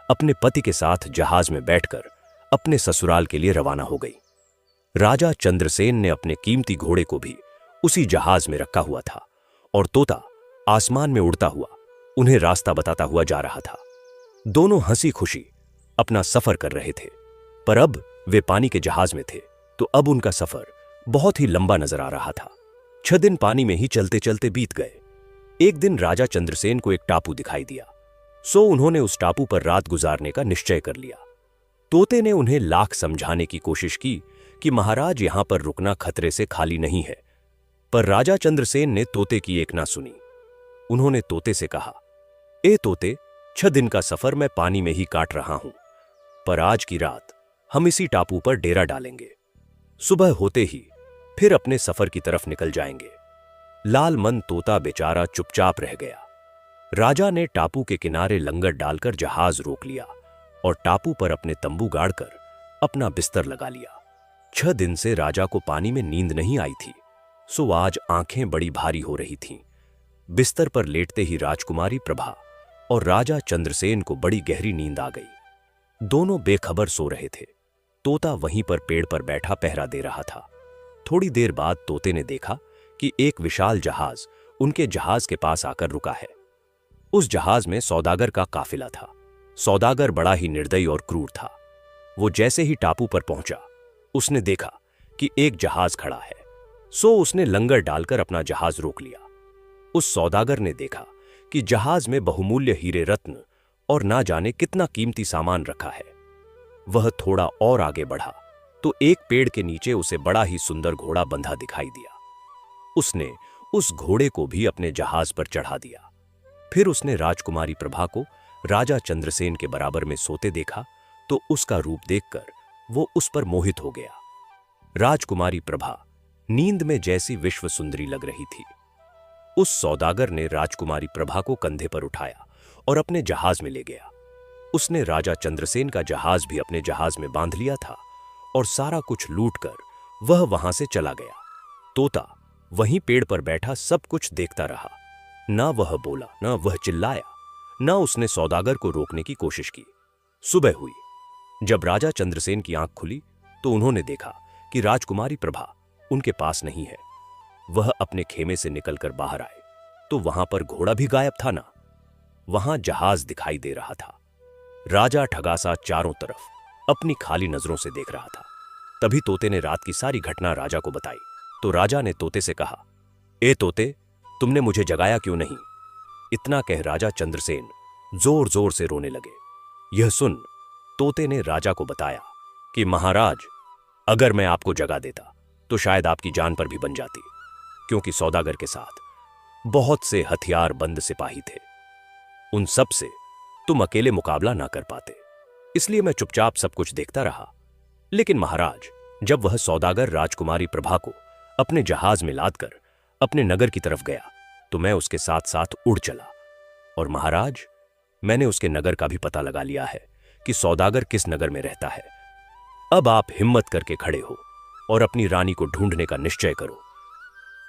अपने पति के साथ जहाज में बैठकर अपने ससुराल के लिए रवाना हो गई। राजा चंद्रसेन ने अपने कीमती घोड़े को भी उसी जहाज में रखा हुआ था और तोता आसमान में उड़ता हुआ उन्हें रास्ता बताता हुआ जा रहा था। दोनों हंसी खुशी अपना सफर कर रहे थे, पर अब वे पानी के जहाज में थे तो अब उनका सफर बहुत ही लंबा नजर आ रहा था। 6 दिन पानी में ही चलते चलते बीत गए। एक दिन राजा चंद्रसेन को एक टापू दिखाई दिया, सो उन्होंने उस टापू पर रात गुजारने का निश्चय कर लिया। तोते ने उन्हें लाख समझाने की कोशिश की कि महाराज यहां पर रुकना खतरे से खाली नहीं है, पर राजा चंद्रसेन ने तोते की एक ना सुनी। उन्होंने तोते से कहा, ए तोते, 6 दिन का सफर मैं पानी में ही काट रहा हूं, पर आज की रात हम इसी टापू पर डेरा डालेंगे। सुबह होते ही फिर अपने सफर की तरफ निकल जाएंगे। लाल मन तोता बेचारा चुपचाप रह गया। राजा ने टापू के किनारे लंगर डालकर जहाज रोक लिया और टापू पर अपने तंबू गाड़कर अपना बिस्तर लगा लिया। 6 दिन से राजा को पानी में नींद नहीं आई थी, सो आज आंखें बड़ी भारी हो रही थीं। बिस्तर पर लेटते ही राजकुमारी प्रभा और राजा चंद्रसेन को बड़ी गहरी नींद आ गई। दोनों बेखबर सो रहे थे। तोता वहीं पर पेड़ पर बैठा पहरा दे रहा था। थोड़ी देर बाद तोते ने देखा कि एक विशाल जहाज उनके जहाज के पास आकर रुका है। उस जहाज में सौदागर का काफिला था। सौदागर बड़ा ही निर्दयी और क्रूर था। वो जैसे ही टापू पर पहुंचा, उसने देखा कि एक जहाज खड़ा है, सो उसने लंगर डालकर अपना जहाज रोक लिया। उस सौदागर ने देखा कि जहाज में बहुमूल्य हीरे रत्न और ना जाने कितना कीमती सामान रखा है। वह थोड़ा और आगे बढ़ा तो एक पेड़ के नीचे उसे बड़ा ही सुंदर घोड़ा बंधा दिखाई दिया। उसने उस घोड़े को भी अपने जहाज पर चढ़ा दिया। फिर उसने राजकुमारी प्रभा को राजा चंद्रसेन के बराबर में सोते देखा तो उसका रूप देखकर वो उस पर मोहित हो गया। राजकुमारी प्रभा नींद में जैसी विश्व सुंदरी लग रही थी। उस सौदागर ने राजकुमारी प्रभा को कंधे पर उठाया और अपने जहाज में ले गया। उसने राजा चंद्रसेन का जहाज भी अपने जहाज में बांध लिया था और सारा कुछ लूटकर वह वहां से चला गया। तोता वहीं पेड़ पर बैठा सब कुछ देखता रहा। ना वह बोला, ना वह चिल्लाया, ना उसने सौदागर को रोकने की कोशिश की। सुबह हुई। जब राजा चंद्रसेन की आंख खुली तो उन्होंने देखा कि राजकुमारी प्रभा उनके पास नहीं है। वह अपने खेमे से निकलकर बाहर आए तो वहां पर घोड़ा भी गायब था, ना वहां जहाज दिखाई दे रहा था। राजा ठगासा चारों तरफ अपनी खाली नजरों से देख रहा था। तभी तोते ने रात की सारी घटना राजा को बताई तो राजा ने तोते से कहा, ए तोते, तुमने मुझे जगाया क्यों नहीं? इतना कह राजा चंद्रसेन जोर जोर से रोने लगे। यह सुन तोते ने राजा को बताया कि महाराज, अगर मैं आपको जगा देता तो शायद आपकी जान पर भी बन जाती, क्योंकि सौदागर के साथ बहुत से हथियार बंद सिपाही थे। उन सब से तुम अकेले मुकाबला ना कर पाते, इसलिए मैं चुपचाप सब कुछ देखता रहा। लेकिन महाराज, जब वह सौदागर राजकुमारी प्रभा को अपने जहाज में लादकर अपने नगर की तरफ गया तो मैं उसके साथ साथ उड़ चला। और महाराज, मैंने उसके नगर का भी पता लगा लिया है कि सौदागर किस नगर में रहता है। अब आप हिम्मत करके खड़े हो और अपनी रानी को ढूंढने का निश्चय करो।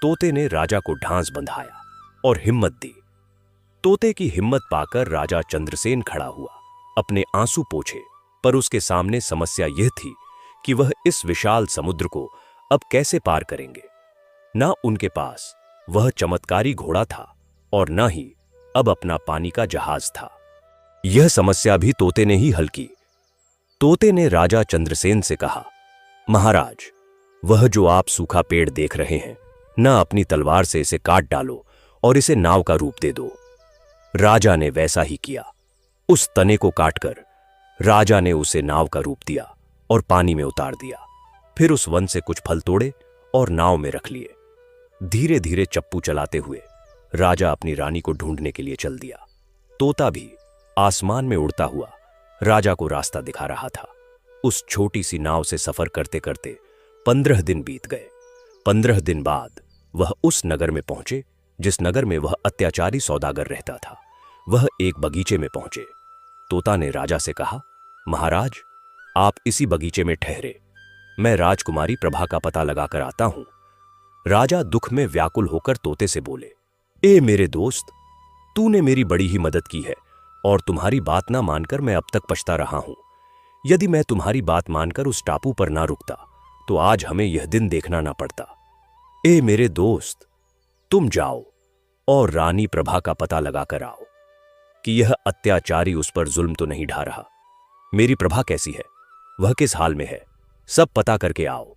तोते ने राजा को ढांस बंधाया और हिम्मत दी। तोते की हिम्मत पाकर राजा चंद्रसेन खड़ा हुआ, अपने आंसू पोंछे, पर उसके सामने समस्या यह थी कि वह इस विशाल समुद्र को अब कैसे पार करेंगे। ना उनके पास वह चमत्कारी घोड़ा था और ना ही अब अपना पानी का जहाज था। यह समस्या भी तोते ने ही हल की। तोते ने राजा चंद्रसेन से कहा, महाराज, वह जो आप सूखा पेड़ देख रहे हैं, ना अपनी तलवार से इसे काट डालो और इसे नाव का रूप दे दो। राजा ने वैसा ही किया। उस तने को काटकर राजा ने उसे नाव का रूप दिया और पानी में उतार दिया। फिर उस वन से कुछ फल तोड़े और नाव में रख लिए। धीरे धीरे चप्पू चलाते हुए राजा अपनी रानी को ढूंढने के लिए चल दिया। तोता भी आसमान में उड़ता हुआ राजा को रास्ता दिखा रहा था। उस छोटी सी नाव से सफर करते करते 15 दिन बीत गए। 15 दिन बाद वह उस नगर में पहुंचे जिस नगर में वह अत्याचारी सौदागर रहता था। वह एक बगीचे में पहुंचे। तोता ने राजा से कहा, महाराज, आप इसी बगीचे में ठहरे, मैं राजकुमारी प्रभा का पता लगाकर आता हूं। राजा दुख में व्याकुल होकर तोते से बोले, ए मेरे दोस्त, तूने मेरी बड़ी ही मदद की है और तुम्हारी बात ना मानकर मैं अब तक पछता रहा हूं। यदि मैं तुम्हारी बात मानकर उस टापू पर ना रुकता तो आज हमें यह दिन देखना ना पड़ता। ए मेरे दोस्त, तुम जाओ और रानी प्रभा का पता लगाकर आओ कि यह अत्याचारी उस पर जुल्म तो नहीं ढा रहा। मेरी प्रभा कैसी है, वह किस हाल में है, सब पता करके आओ।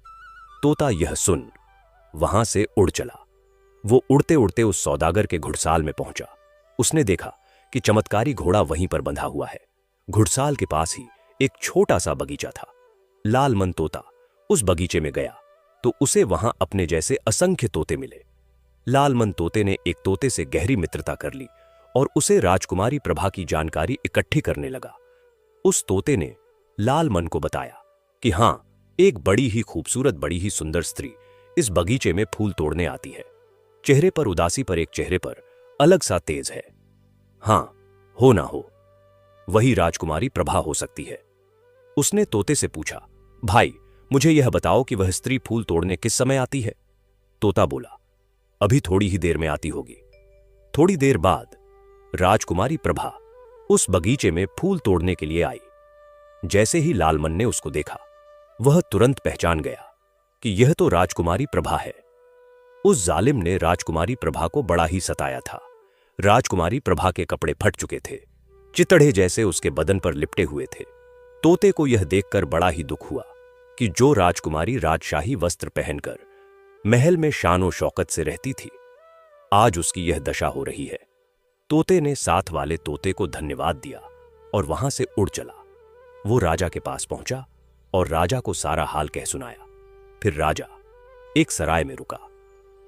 तोता यह सुन वहां से उड़ चला। वो उड़ते उड़ते उस सौदागर के घुड़साल में पहुंचा। उसने देखा कि चमत्कारी घोड़ा वहीं पर बंधा हुआ है। घुड़साल के पास ही एक छोटा सा बगीचा था। लालमन तोता उस बगीचे में गया तो उसे वहां अपने जैसे असंख्य तोते मिले। लालमन तोते ने एक तोते से गहरी मित्रता कर ली और उसे राजकुमारी प्रभा की जानकारी इकट्ठी करने लगा। उस तोते ने लालमन को बताया कि हां, एक बड़ी ही खूबसूरत, बड़ी ही सुंदर स्त्री इस बगीचे में फूल तोड़ने आती है। चेहरे पर उदासी पर एक चेहरे पर अलग सा तेज है। हां, हो ना हो, वही राजकुमारी प्रभा हो सकती है। उसने तोते से पूछा, भाई मुझे यह बताओ कि वह स्त्री फूल तोड़ने किस समय आती है? तोता बोला, अभी थोड़ी ही देर में आती होगी। थोड़ी देर बाद राजकुमारी प्रभा उस बगीचे में फूल तोड़ने के लिए आई। जैसे ही लालमन ने उसको देखा, वह तुरंत पहचान गया कि यह तो राजकुमारी प्रभा है। उस जालिम ने राजकुमारी प्रभा को बड़ा ही सताया था। राजकुमारी प्रभा के कपड़े फट चुके थे, चितड़े जैसे उसके बदन पर लिपटे हुए थे। तोते को यह देखकर बड़ा ही दुख हुआ कि जो राजकुमारी राजशाही वस्त्र पहनकर महल में शानो शौकत से रहती थी, आज उसकी यह दशा हो रही है। तोते ने साथ वाले तोते को धन्यवाद दिया और वहां से उड़ चला। वो राजा के पास पहुंचा और राजा को सारा हाल कह सुनाया। फिर राजा एक सराय में रुका।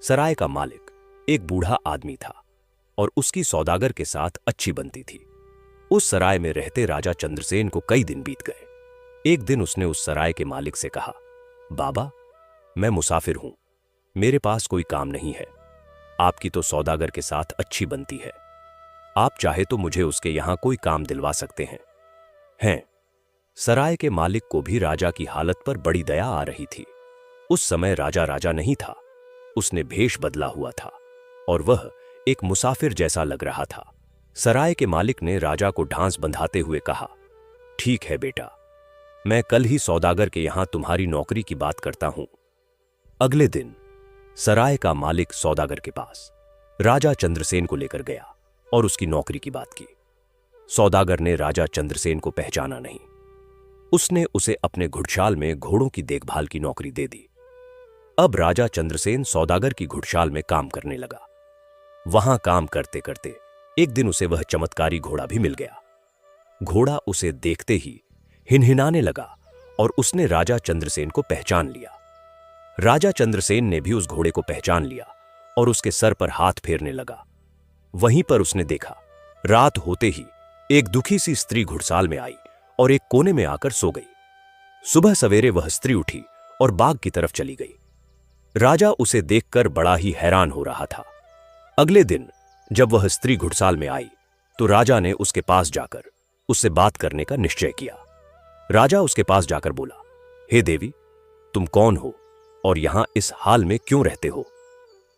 सराय का मालिक एक बूढ़ा आदमी था और उसकी सौदागर के साथ अच्छी बनती थी। उस सराय में रहते राजा चंद्रसेन को कई दिन बीत गए। एक दिन उसने उस सराय के मालिक से कहा, बाबा, मैं मुसाफिर हूं, मेरे पास कोई काम नहीं है। आपकी तो सौदागर के साथ अच्छी बनती है, आप चाहे तो मुझे उसके यहां कोई काम दिलवा सकते हैं। सराय के मालिक को भी राजा की हालत पर बड़ी दया आ रही थी। उस समय राजा राजा नहीं था, उसने भेष बदला हुआ था और वह एक मुसाफिर जैसा लग रहा था। सराय के मालिक ने राजा को ढांस बंधाते हुए कहा, ठीक है बेटा, मैं कल ही सौदागर के यहां तुम्हारी नौकरी की बात करता हूं। अगले दिन सराय का मालिक सौदागर के पास राजा चंद्रसेन को लेकर गया और उसकी नौकरी की बात की। सौदागर ने राजा चंद्रसेन को पहचाना नहीं। उसने उसे अपने घुड़शाल में घोड़ों की देखभाल की नौकरी दे दी। अब राजा चंद्रसेन सौदागर की घुड़शाल में काम करने लगा। वहां काम करते करते एक दिन उसे वह चमत्कारी घोड़ा भी मिल गया। घोड़ा उसे देखते ही हिनहिनाने लगा और उसने राजा चंद्रसेन को पहचान लिया। राजा चंद्रसेन ने भी उस घोड़े को पहचान लिया और उसके सर पर हाथ फेरने लगा। वहीं पर उसने देखा, रात होते ही एक दुखी सी स्त्री घुड़साल में आई और एक कोने में आकर सो गई। सुबह सवेरे वह स्त्री उठी और बाग की तरफ चली गई। राजा उसे देखकर बड़ा ही हैरान हो रहा था। अगले दिन जब वह स्त्री घुड़साल में आई तो राजा ने उसके पास जाकर उससे बात करने का निश्चय किया। राजा उसके पास जाकर बोला, हे देवी, तुम कौन हो और यहां इस हाल में क्यों रहते हो?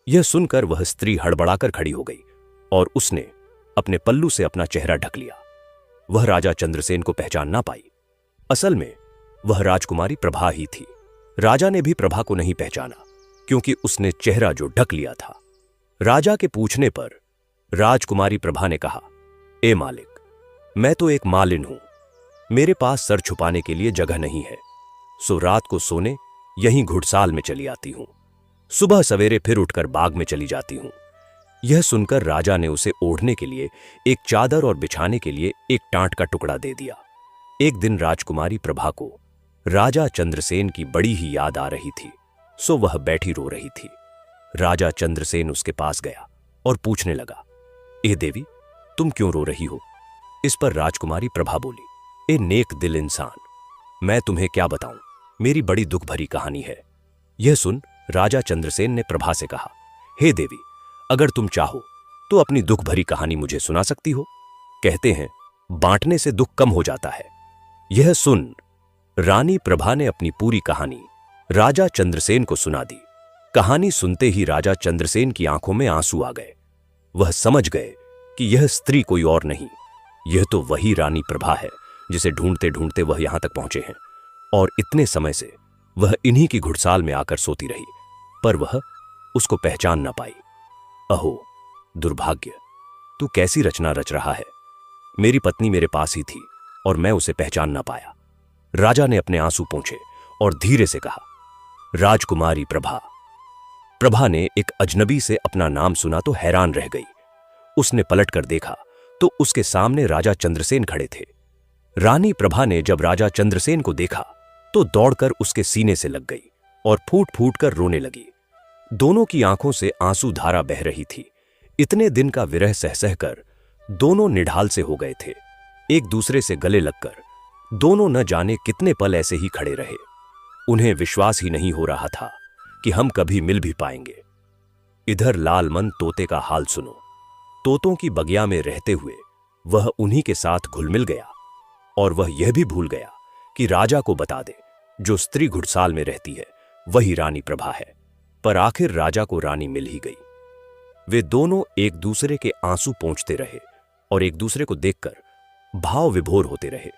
यह सुनकर वह स्त्री हड़बड़ाकर खड़ी हो गई और उसने अपने पल्लू से अपना चेहरा ढक लिया। वह राजा चंद्रसेन को पहचान ना पाई। असल में वह राजकुमारी प्रभा ही थी। राजा ने भी प्रभा को नहीं पहचाना क्योंकि उसने चेहरा जो ढक लिया था। राजा के पूछने पर राजकुमारी प्रभा ने कहा, ए मालिक, मैं तो एक मालिन हूं, मेरे पास सर छुपाने के लिए जगह नहीं है, सो रात को सोने यहीं घुड़साल में चली आती हूं। सुबह सवेरे फिर उठकर बाग में चली जाती हूं। यह सुनकर राजा ने उसे ओढ़ने के लिए एक चादर और बिछाने के लिए एक टाट का टुकड़ा दे दिया। एक दिन राजकुमारी प्रभा को राजा चंद्रसेन की बड़ी ही याद आ रही थी, सो वह बैठी रो रही थी। राजा चंद्रसेन उसके पास गया और पूछने लगा, ए देवी, तुम क्यों रो रही हो? इस पर राजकुमारी प्रभा बोली, ए नेक दिल इंसान, मैं तुम्हें क्या बताऊं, मेरी बड़ी दुख भरी कहानी है। यह सुन राजा चंद्रसेन ने प्रभा से कहा, हे देवी, अगर तुम चाहो तो अपनी दुख भरी कहानी मुझे सुना सकती हो। कहते हैं बांटने से दुख कम हो जाता है। यह सुन रानी प्रभा ने अपनी पूरी कहानी राजा चंद्रसेन को सुना दी। कहानी सुनते ही राजा चंद्रसेन की आंखों में आंसू आ गए। वह समझ गए कि यह स्त्री कोई और नहीं, यह तो वही रानी प्रभा है जिसे ढूंढते ढूंढते वह यहां तक पहुंचे हैं और इतने समय से वह इन्हीं की घुड़साल में आकर सोती रही, पर वह उसको पहचान न पाई। अहो दुर्भाग्य, तू कैसी रचना रच रहा है। मेरी पत्नी मेरे पास ही थी और मैं उसे पहचान ना पाया। राजा ने अपने आंसू पोंछे और धीरे से कहा, राजकुमारी प्रभा। प्रभा ने एक अजनबी से अपना नाम सुना तो हैरान रह गई। उसने पलटकर देखा तो उसके सामने राजा चंद्रसेन खड़े थे। रानी प्रभा ने जब राजा चंद्रसेन को देखा तो दौड़कर उसके सीने से लग गई और फूट फूट कर रोने लगी। दोनों की आंखों से आंसू धारा बह रही थी। इतने दिन का विरह सह सहकर दोनों निढाल से हो गए थे। एक दूसरे से गले लगकर दोनों न जाने कितने पल ऐसे ही खड़े रहे। उन्हें विश्वास ही नहीं हो रहा था कि हम कभी मिल भी पाएंगे। इधर लालमन तोते का हाल सुनो। तोतों की बगिया में रहते हुए वह उन्हीं के साथ घुल मिल गया और वह यह भी भूल गया कि राजा को बता दे जो स्त्री घुड़साल में रहती है वही रानी प्रभा है। पर आखिर राजा को रानी मिल ही गई। वे दोनों एक दूसरे के आंसू पोंछते रहे और एक दूसरे को देखकर भाव विभोर होते रहे।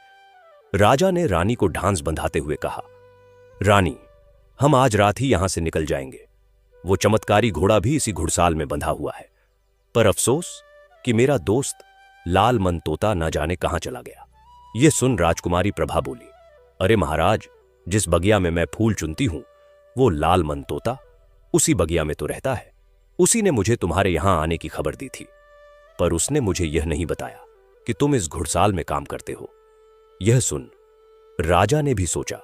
राजा ने रानी को ढांस बंधाते हुए कहा, रानी, हम आज रात ही यहां से निकल जाएंगे। वो चमत्कारी घोड़ा भी इसी घुड़साल में बंधा हुआ है, पर अफसोस कि मेरा दोस्त लालमन तोता न जाने कहां चला गया। यह सुन राजकुमारी प्रभा बोली, अरे महाराज, जिस बगिया में मैं फूल चुनती हूं वो लालमन तोता उसी बगिया में तो रहता है। उसी ने मुझे तुम्हारे यहां आने की खबर दी थी, पर उसने मुझे यह नहीं बताया कि तुम इस घुड़साल में काम करते हो। यह सुन राजा ने भी सोचा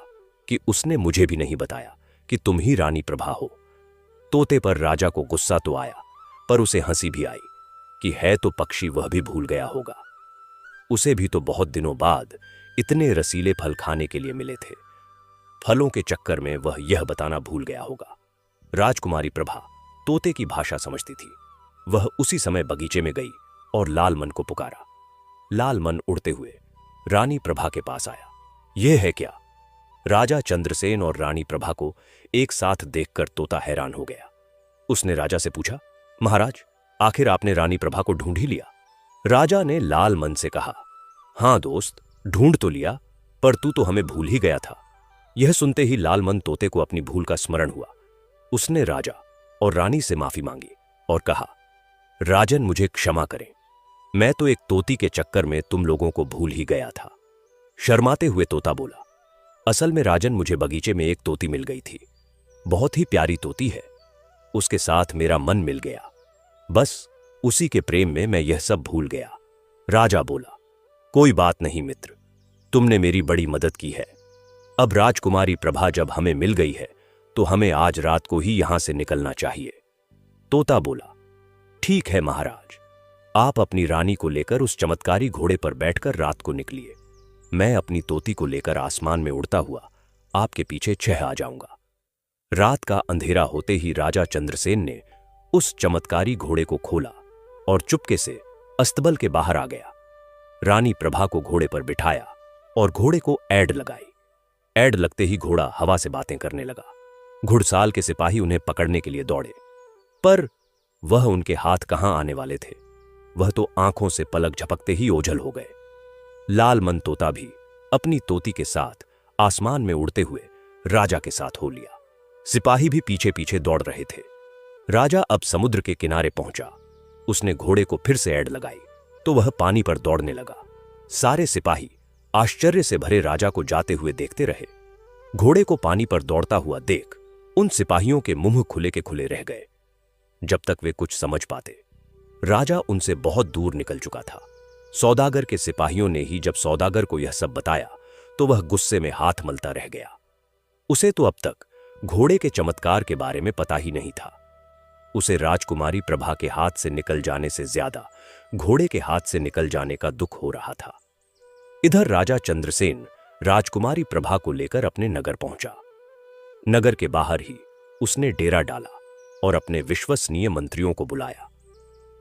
कि उसने मुझे भी नहीं बताया कि तुम ही रानी प्रभा हो। तोते पर राजा को गुस्सा तो आया, पर उसे हंसी भी आई कि है तो पक्षी, वह भी भूल गया होगा। उसे भी तो बहुत दिनों बाद इतने रसीले फल खाने के लिए मिले थे। फलों के चक्कर में वह यह बताना भूल गया होगा। राजकुमारी प्रभा तोते की भाषा समझती थी। वह उसी समय बगीचे में गई और लालमन को पुकारा। लालमन उड़ते हुए रानी प्रभा के पास आया। यह है क्या? राजा चंद्रसेन और रानी प्रभा को एक साथ देखकर तोता हैरान हो गया। उसने राजा से पूछा, महाराज, आखिर आपने रानी प्रभा को ढूंढ ही लिया? राजा ने लालमन से कहा, हां दोस्त, ढूंढ तो लिया, पर तू तो हमें भूल ही गया था। यह सुनते ही लालमन तोते को अपनी भूल का स्मरण हुआ। उसने राजा और रानी से माफी मांगी और कहा, राजन, मुझे क्षमा करें, मैं तो एक तोती के चक्कर में तुम लोगों को भूल ही गया था। शर्माते हुए तोता बोला, असल में राजन, मुझे बगीचे में एक तोती मिल गई थी। बहुत ही प्यारी तोती है। उसके साथ मेरा मन मिल गया। बस उसी के प्रेम में मैं यह सब भूल गया। राजा बोला, कोई बात नहीं मित्र, तुमने मेरी बड़ी मदद की है। अब राजकुमारी प्रभा जब हमें मिल गई है तो हमें आज रात को ही यहां से निकलना चाहिए। तोता बोला, ठीक है महाराज, आप अपनी रानी को लेकर उस चमत्कारी घोड़े पर बैठकर रात को निकलिए। मैं अपनी तोती को लेकर आसमान में उड़ता हुआ आपके पीछे छह आ जाऊंगा। रात का अंधेरा होते ही राजा चंद्रसेन ने उस चमत्कारी घोड़े को खोला और चुपके से अस्तबल के बाहर आ गया। रानी प्रभा को घोड़े पर बिठाया और घोड़े को ऐड लगाई। ऐड लगते ही घोड़ा हवा से बातें करने लगा। घुड़साल के सिपाही उन्हें पकड़ने के लिए दौड़े, पर वह उनके हाथ कहां आने वाले थे। वह तो आंखों से पलक झपकते ही ओझल हो गए। लालमन तोता भी अपनी तोती के साथ आसमान में उड़ते हुए राजा के साथ हो लिया। सिपाही भी पीछे पीछे दौड़ रहे थे। राजा अब समुद्र के किनारे पहुंचा। उसने घोड़े को फिर से ऐड लगाई तो वह पानी पर दौड़ने लगा। सारे सिपाही आश्चर्य से भरे राजा को जाते हुए देखते रहे। घोड़े को पानी पर दौड़ता हुआ देख उन सिपाहियों के मुंह खुले के खुले रह गए। जब तक वे कुछ समझ पाते, राजा उनसे बहुत दूर निकल चुका था। सौदागर के सिपाहियों ने ही जब सौदागर को यह सब बताया तो वह गुस्से में हाथ मलता रह गया। उसे तो अब तक घोड़े के चमत्कार के बारे में पता ही नहीं था। उसे राजकुमारी प्रभा के हाथ से निकल जाने से ज्यादा घोड़े के हाथ से निकल जाने का दुख हो रहा था। इधर राजा चंद्रसेन राजकुमारी प्रभा को लेकर अपने नगर पहुंचा। नगर के बाहर ही उसने डेरा डाला और अपने विश्वसनीय मंत्रियों को बुलाया।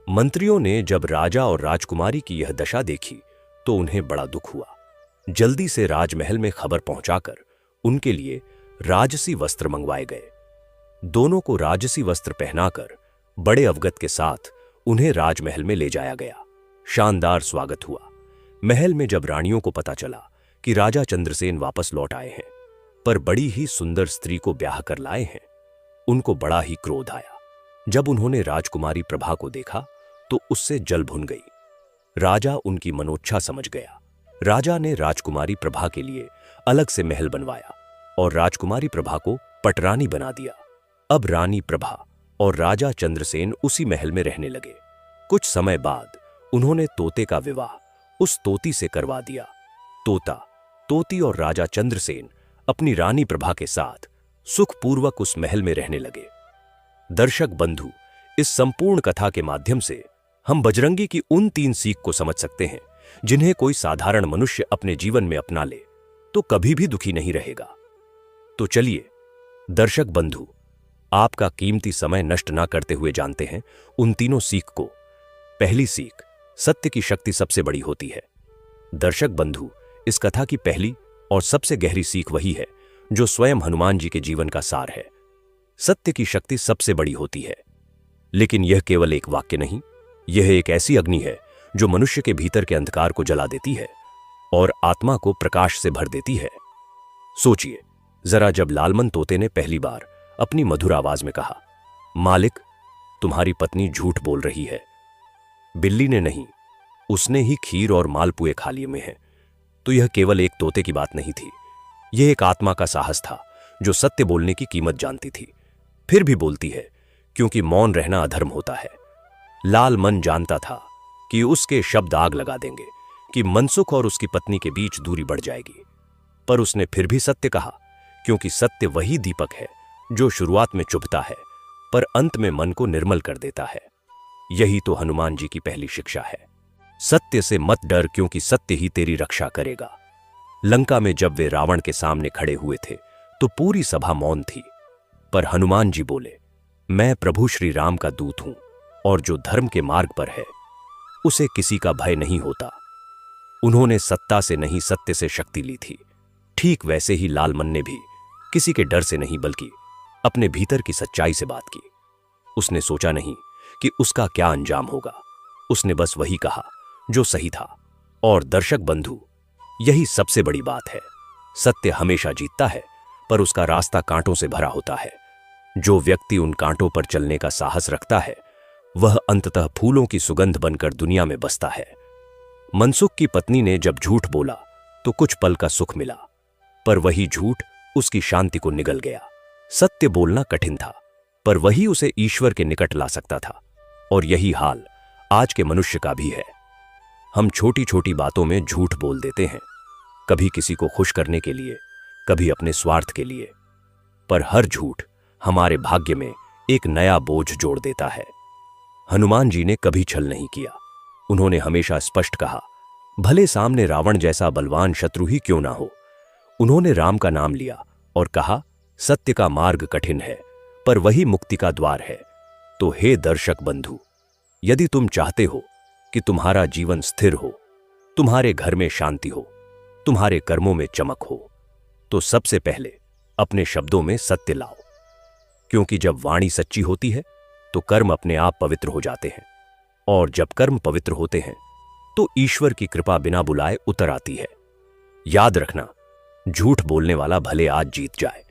मंत्रियों ने जब राजा और राजकुमारी की यह दशा देखी तो उन्हें बड़ा दुख हुआ। जल्दी से राजमहल में खबर पहुंचाकर उनके लिए राजसी वस्त्र मंगवाए गए। दोनों को राजसी वस्त्र पहनाकर बड़े अवगत के साथ उन्हें राजमहल में ले जाया गया। शानदार स्वागत हुआ। महल में जब रानियों को पता चला कि राजा चंद्रसेन वापस लौट आए हैं पर बड़ी ही सुंदर स्त्री को ब्याह कर लाए हैं। उनको बड़ा ही क्रोध आया। जब उन्होंने राजकुमारी प्रभा को देखा तो उससे जल भुन गई। राजा उनकी मनोच्छा समझ गया। राजा ने राजकुमारी प्रभा के लिए अलग से महल बनवाया और राजकुमारी प्रभा को पटरानी बना दिया। अब रानी प्रभा और राजा चंद्रसेन उसी महल में रहने लगे। कुछ समय बाद उन्होंने तोते का विवाह उस तोती से करवा दिया। तोता, तोती और राजा चंद्रसेन अपनी रानी प्रभा के साथ सुखपूर्वक उस महल में रहने लगे। दर्शक बंधु, इस संपूर्ण कथा के माध्यम से हम बजरंगी की उन 3 सीख को समझ सकते हैं जिन्हें कोई साधारण मनुष्य अपने जीवन में अपना ले तो कभी भी दुखी नहीं रहेगा। तो चलिए दर्शक बंधु, आपका कीमती समय नष्ट ना करते हुए जानते हैं उन तीनों सीख को। पहली सीख, सत्य की शक्ति सबसे बड़ी होती है। दर्शक बंधु, इस कथा की पहली और सबसे गहरी सीख वही है जो स्वयं हनुमान जी के जीवन का सार है। सत्य की शक्ति सबसे बड़ी होती है। लेकिन यह केवल एक वाक्य नहीं, यह एक ऐसी अग्नि है जो मनुष्य के भीतर के अंधकार को जला देती है और आत्मा को प्रकाश से भर देती है। सोचिए जरा, जब लालमन तोते ने पहली बार अपनी मधुर आवाज में कहा, मालिक, तुम्हारी पत्नी झूठ बोल रही है। बिल्ली ने नहीं, उसने ही खीर और मालपुए खा लिए में हैं। तो यह केवल एक तोते की बात नहीं थी, यह एक आत्मा का साहस था जो सत्य बोलने की कीमत जानती थी, फिर भी बोलती है क्योंकि मौन रहना अधर्म होता है। लाल मन जानता था कि उसके शब्द आग लगा देंगे, कि मनसुख और उसकी पत्नी के बीच दूरी बढ़ जाएगी, पर उसने फिर भी सत्य कहा, क्योंकि सत्य वही दीपक है जो शुरुआत में चुभता है पर अंत में मन को निर्मल कर देता है। यही तो हनुमान जी की पहली शिक्षा है। सत्य से मत डर, क्योंकि सत्य ही तेरी रक्षा करेगा। लंका में जब वे रावण के सामने खड़े हुए थे तो पूरी सभा मौन थी, पर हनुमान जी बोले, मैं प्रभु श्री राम का दूत हूं और जो धर्म के मार्ग पर है उसे किसी का भय नहीं होता। उन्होंने सत्ता से नहीं, सत्य से शक्ति ली थी। ठीक वैसे ही लालमन ने भी किसी के डर से नहीं बल्कि अपने भीतर की सच्चाई से बात की। उसने सोचा नहीं कि उसका क्या अंजाम होगा, उसने बस वही कहा जो सही था। और दर्शक बंधु, यही सबसे बड़ी बात है। सत्य हमेशा जीतता है, पर उसका रास्ता कांटों से भरा होता है। जो व्यक्ति उन कांटों पर चलने का साहस रखता है वह अंततः फूलों की सुगंध बनकर दुनिया में बसता है। मनसुख की पत्नी ने जब झूठ बोला तो कुछ पल का सुख मिला, पर वही झूठ उसकी शांति को निगल गया। सत्य बोलना कठिन था, पर वही उसे ईश्वर के निकट ला सकता था। और यही हाल आज के मनुष्य का भी है। हम छोटी छोटी बातों में झूठ बोल देते हैं, कभी किसी को खुश करने के लिए, कभी अपने स्वार्थ के लिए, पर हर झूठ हमारे भाग्य में एक नया बोझ जोड़ देता है। हनुमान जी ने कभी छल नहीं किया। उन्होंने हमेशा स्पष्ट कहा, भले सामने रावण जैसा बलवान शत्रु ही क्यों ना हो। उन्होंने राम का नाम लिया और कहा, सत्य का मार्ग कठिन है पर वही मुक्ति का द्वार है। तो हे दर्शक बंधु, यदि तुम चाहते हो कि तुम्हारा जीवन स्थिर हो, तुम्हारे घर में शांति हो, तुम्हारे कर्मों में चमक हो, तो सबसे पहले अपने शब्दों में सत्य लाओ। क्योंकि जब वाणी सच्ची होती है तो कर्म अपने आप पवित्र हो जाते हैं, और जब कर्म पवित्र होते हैं तो ईश्वर की कृपा बिना बुलाए उतर आती है। याद रखना, झूठ बोलने वाला भले आज जीत जाए,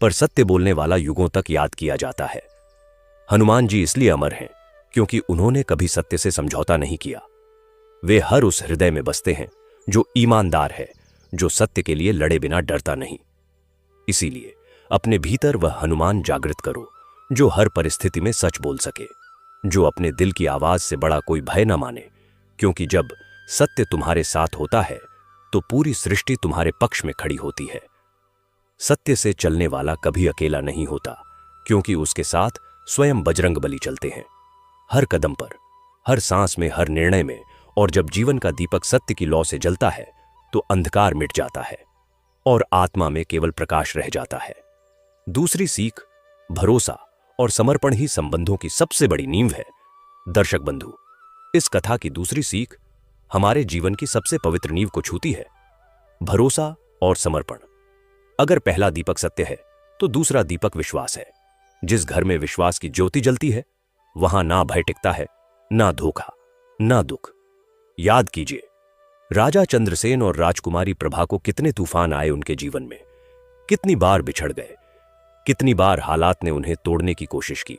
पर सत्य बोलने वाला युगों तक याद किया जाता है। हनुमान जी इसलिए अमर हैं क्योंकि उन्होंने कभी सत्य से समझौता नहीं किया। वे हर उस हृदय में बसते हैं जो ईमानदार है, जो सत्य के लिए लड़े बिना डरता नहीं। इसीलिए अपने भीतर वह हनुमान जागृत करो जो हर परिस्थिति में सच बोल सके, जो अपने दिल की आवाज से बड़ा कोई भय न माने, क्योंकि जब सत्य तुम्हारे साथ होता है तो पूरी सृष्टि तुम्हारे पक्ष में खड़ी होती है। सत्य से चलने वाला कभी अकेला नहीं होता, क्योंकि उसके साथ स्वयं बजरंगबली चलते हैं। हर कदम पर, हर सांस में, हर निर्णय में। और जब जीवन का दीपक सत्य की लौ से जलता है तो अंधकार मिट जाता है और आत्मा में केवल प्रकाश रह जाता है। दूसरी सीख, भरोसा और समर्पण ही संबंधों की सबसे बड़ी नींव है। दर्शक बंधु, इस कथा की दूसरी सीख हमारे जीवन की सबसे पवित्र नींव को छूती है, भरोसा और समर्पण। अगर पहला दीपक सत्य है तो दूसरा दीपक विश्वास है। जिस घर में विश्वास की ज्योति जलती है वहां ना भय टिकता है, ना धोखा, ना दुख। याद कीजिए, राजा चंद्रसेन और राजकुमारी प्रभा को कितने तूफान आए उनके जीवन में, कितनी बार बिछड़ गए, कितनी बार हालात ने उन्हें तोड़ने की कोशिश की,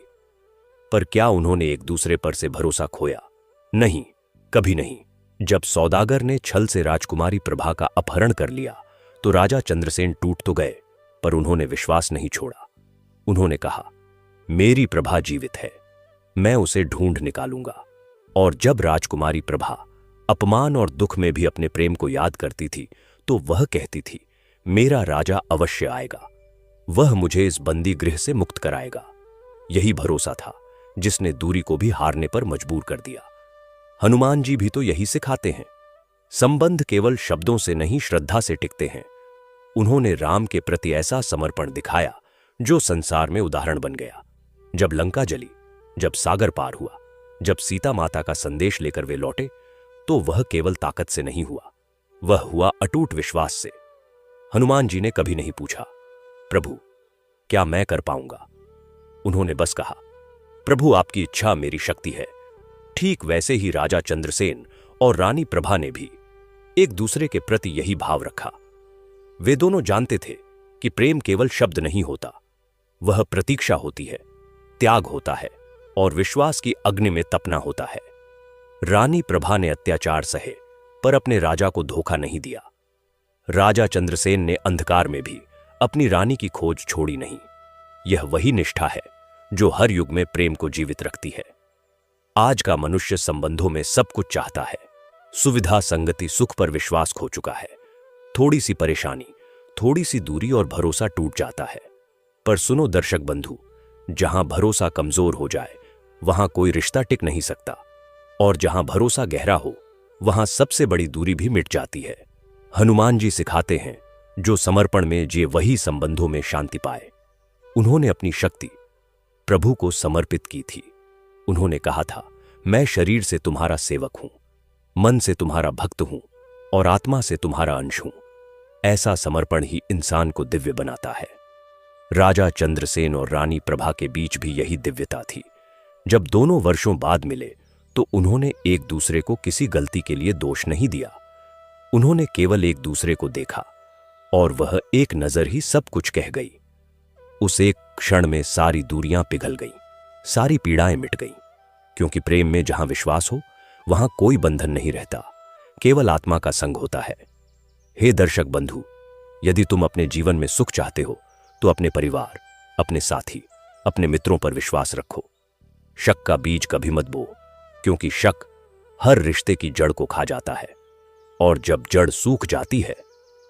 पर क्या उन्होंने एक दूसरे पर से भरोसा खोया? नहीं, कभी नहीं। जब सौदागर ने छल से राजकुमारी प्रभा का अपहरण कर लिया तो राजा चंद्रसेन टूट तो गए, पर उन्होंने विश्वास नहीं छोड़ा। उन्होंने कहा, मेरी प्रभा जीवित है, मैं उसे ढूंढ निकालूंगा। और जब राजकुमारी प्रभा अपमान और दुख में भी अपने प्रेम को याद करती थी तो वह कहती थी, मेरा राजा अवश्य आएगा, वह मुझे इस बंदी गृह से मुक्त कराएगा। यही भरोसा था जिसने दूरी को भी हारने पर मजबूर कर दिया। हनुमान जी भी तो यही सिखाते हैं। संबंध केवल शब्दों से नहीं, श्रद्धा से टिकते हैं। उन्होंने राम के प्रति ऐसा समर्पण दिखाया जो संसार में उदाहरण बन गया। जब लंका जली, जब सागर पार हुआ, जब सीता माता का संदेश लेकर वे लौटे, तो वह केवल ताकत से नहीं हुआ, वह हुआ अटूट विश्वास से। हनुमान जी ने कभी नहीं पूछा, प्रभु क्या मैं कर पाऊंगा? उन्होंने बस कहा, प्रभु आपकी इच्छा मेरी शक्ति है। ठीक वैसे ही राजा चंद्रसेन और रानी प्रभा ने भी एक दूसरे के प्रति यही भाव रखा। वे दोनों जानते थे कि प्रेम केवल शब्द नहीं होता, वह प्रतीक्षा होती है, त्याग होता है और विश्वास की अग्नि में तपना होता है। रानी प्रभा ने अत्याचार सहे पर अपने राजा को धोखा नहीं दिया। राजा चंद्रसेन ने अंधकार में भी अपनी रानी की खोज छोड़ी नहीं। यह वही निष्ठा है जो हर युग में प्रेम को जीवित रखती है। आज का मनुष्य संबंधों में सब कुछ चाहता है, सुविधा, संगति, सुख पर विश्वास खो चुका है। थोड़ी सी परेशानी, थोड़ी सी दूरी और भरोसा टूट जाता है। पर सुनो दर्शक बंधु, जहां भरोसा कमजोर हो जाए वहां कोई रिश्ता टिक नहीं सकता, और जहां भरोसा गहरा हो वहां सबसे बड़ी दूरी भी मिट जाती है। हनुमान जी सिखाते हैं, जो समर्पण में जिए वही संबंधों में शांति पाए। उन्होंने अपनी शक्ति प्रभु को समर्पित की थी। उन्होंने कहा था, मैं शरीर से तुम्हारा सेवक हूं, मन से तुम्हारा भक्त हूं और आत्मा से तुम्हारा अंश हूं। ऐसा समर्पण ही इंसान को दिव्य बनाता है। राजा चंद्रसेन और रानी प्रभा के बीच भी यही दिव्यता थी। जब दोनों वर्षों बाद मिले तो उन्होंने एक दूसरे को किसी गलती के लिए दोष नहीं दिया। उन्होंने केवल एक दूसरे को देखा और वह एक नजर ही सब कुछ कह गई। उस एक क्षण में सारी दूरियां पिघल गईं, सारी पीड़ाएं मिट गईं, क्योंकि प्रेम में जहां विश्वास हो वहां कोई बंधन नहीं रहता, केवल आत्मा का संग होता है। हे दर्शक बंधु, यदि तुम अपने जीवन में सुख चाहते हो तो अपने परिवार, अपने साथी, अपने मित्रों पर विश्वास रखो। शक का बीज कभी मत बो, क्योंकि शक हर रिश्ते की जड़ को खा जाता है, और जब जड़ सूख जाती है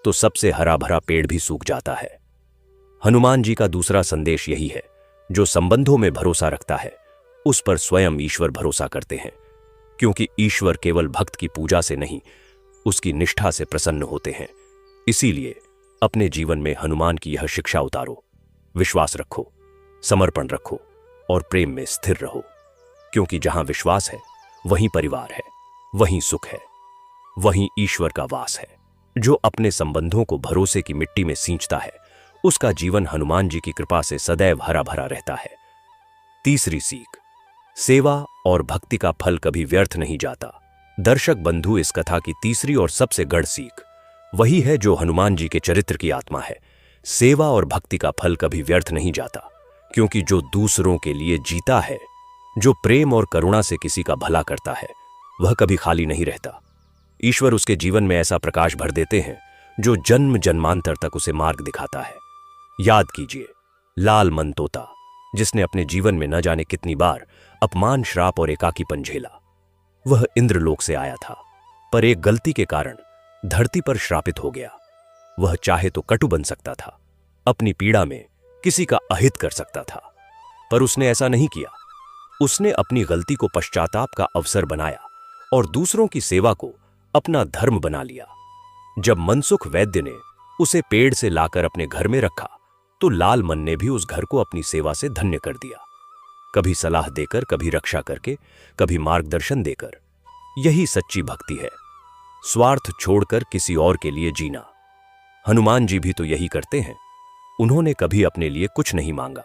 तो सबसे हरा भरा पेड़ भी सूख जाता है। हनुमान जी का दूसरा संदेश यही है, जो संबंधों में भरोसा रखता है उस पर स्वयं ईश्वर भरोसा करते हैं, क्योंकि ईश्वर केवल भक्त की पूजा से नहीं, उसकी निष्ठा से प्रसन्न होते हैं। इसीलिए अपने जीवन में हनुमान की यह शिक्षा उतारो, विश्वास रखो, समर्पण रखो और प्रेम में स्थिर रहो, क्योंकि जहां विश्वास है वहीं परिवार है, वहीं सुख है, वहीं ईश्वर का वास है। जो अपने संबंधों को भरोसे की मिट्टी में सींचता है उसका जीवन हनुमान जी की कृपा से सदैव हरा भरा रहता है। तीसरी सीख, सेवा और भक्ति का फल कभी व्यर्थ नहीं जाता। दर्शक बंधु, इस कथा की तीसरी और सबसे गढ़ सीख वही है जो हनुमान जी के चरित्र की आत्मा है। सेवा और भक्ति का फल कभी व्यर्थ नहीं जाता, क्योंकि जो दूसरों के लिए जीता है, जो प्रेम और करुणा से किसी का भला करता है, वह कभी खाली नहीं रहता। ईश्वर उसके जीवन में ऐसा प्रकाश भर देते हैं जो जन्म जन्मांतर तक उसे मार्ग दिखाता है। याद कीजिए लाल मन तोता, जिसने अपने जीवन में न जाने कितनी बार अपमान, श्राप और एकाकीपन झेला। वह इंद्रलोक से आया था, पर एक गलती के कारण धरती पर श्रापित हो गया। वह चाहे तो कटु बन सकता था, अपनी पीड़ा में किसी का अहित कर सकता था, पर उसने ऐसा नहीं किया। उसने अपनी गलती को पश्चाताप का अवसर बनाया और दूसरों की सेवा को अपना धर्म बना लिया। जब मनसुख वैद्य ने उसे पेड़ से लाकर अपने घर में रखा तो लाल मन ने भी उस घर को अपनी सेवा से धन्य कर दिया। कभी सलाह देकर, कभी रक्षा करके, कभी मार्गदर्शन देकर। यही सच्ची भक्ति है, स्वार्थ छोड़कर किसी और के लिए जीना। हनुमान जी भी तो यही करते हैं। उन्होंने कभी अपने लिए कुछ नहीं मांगा।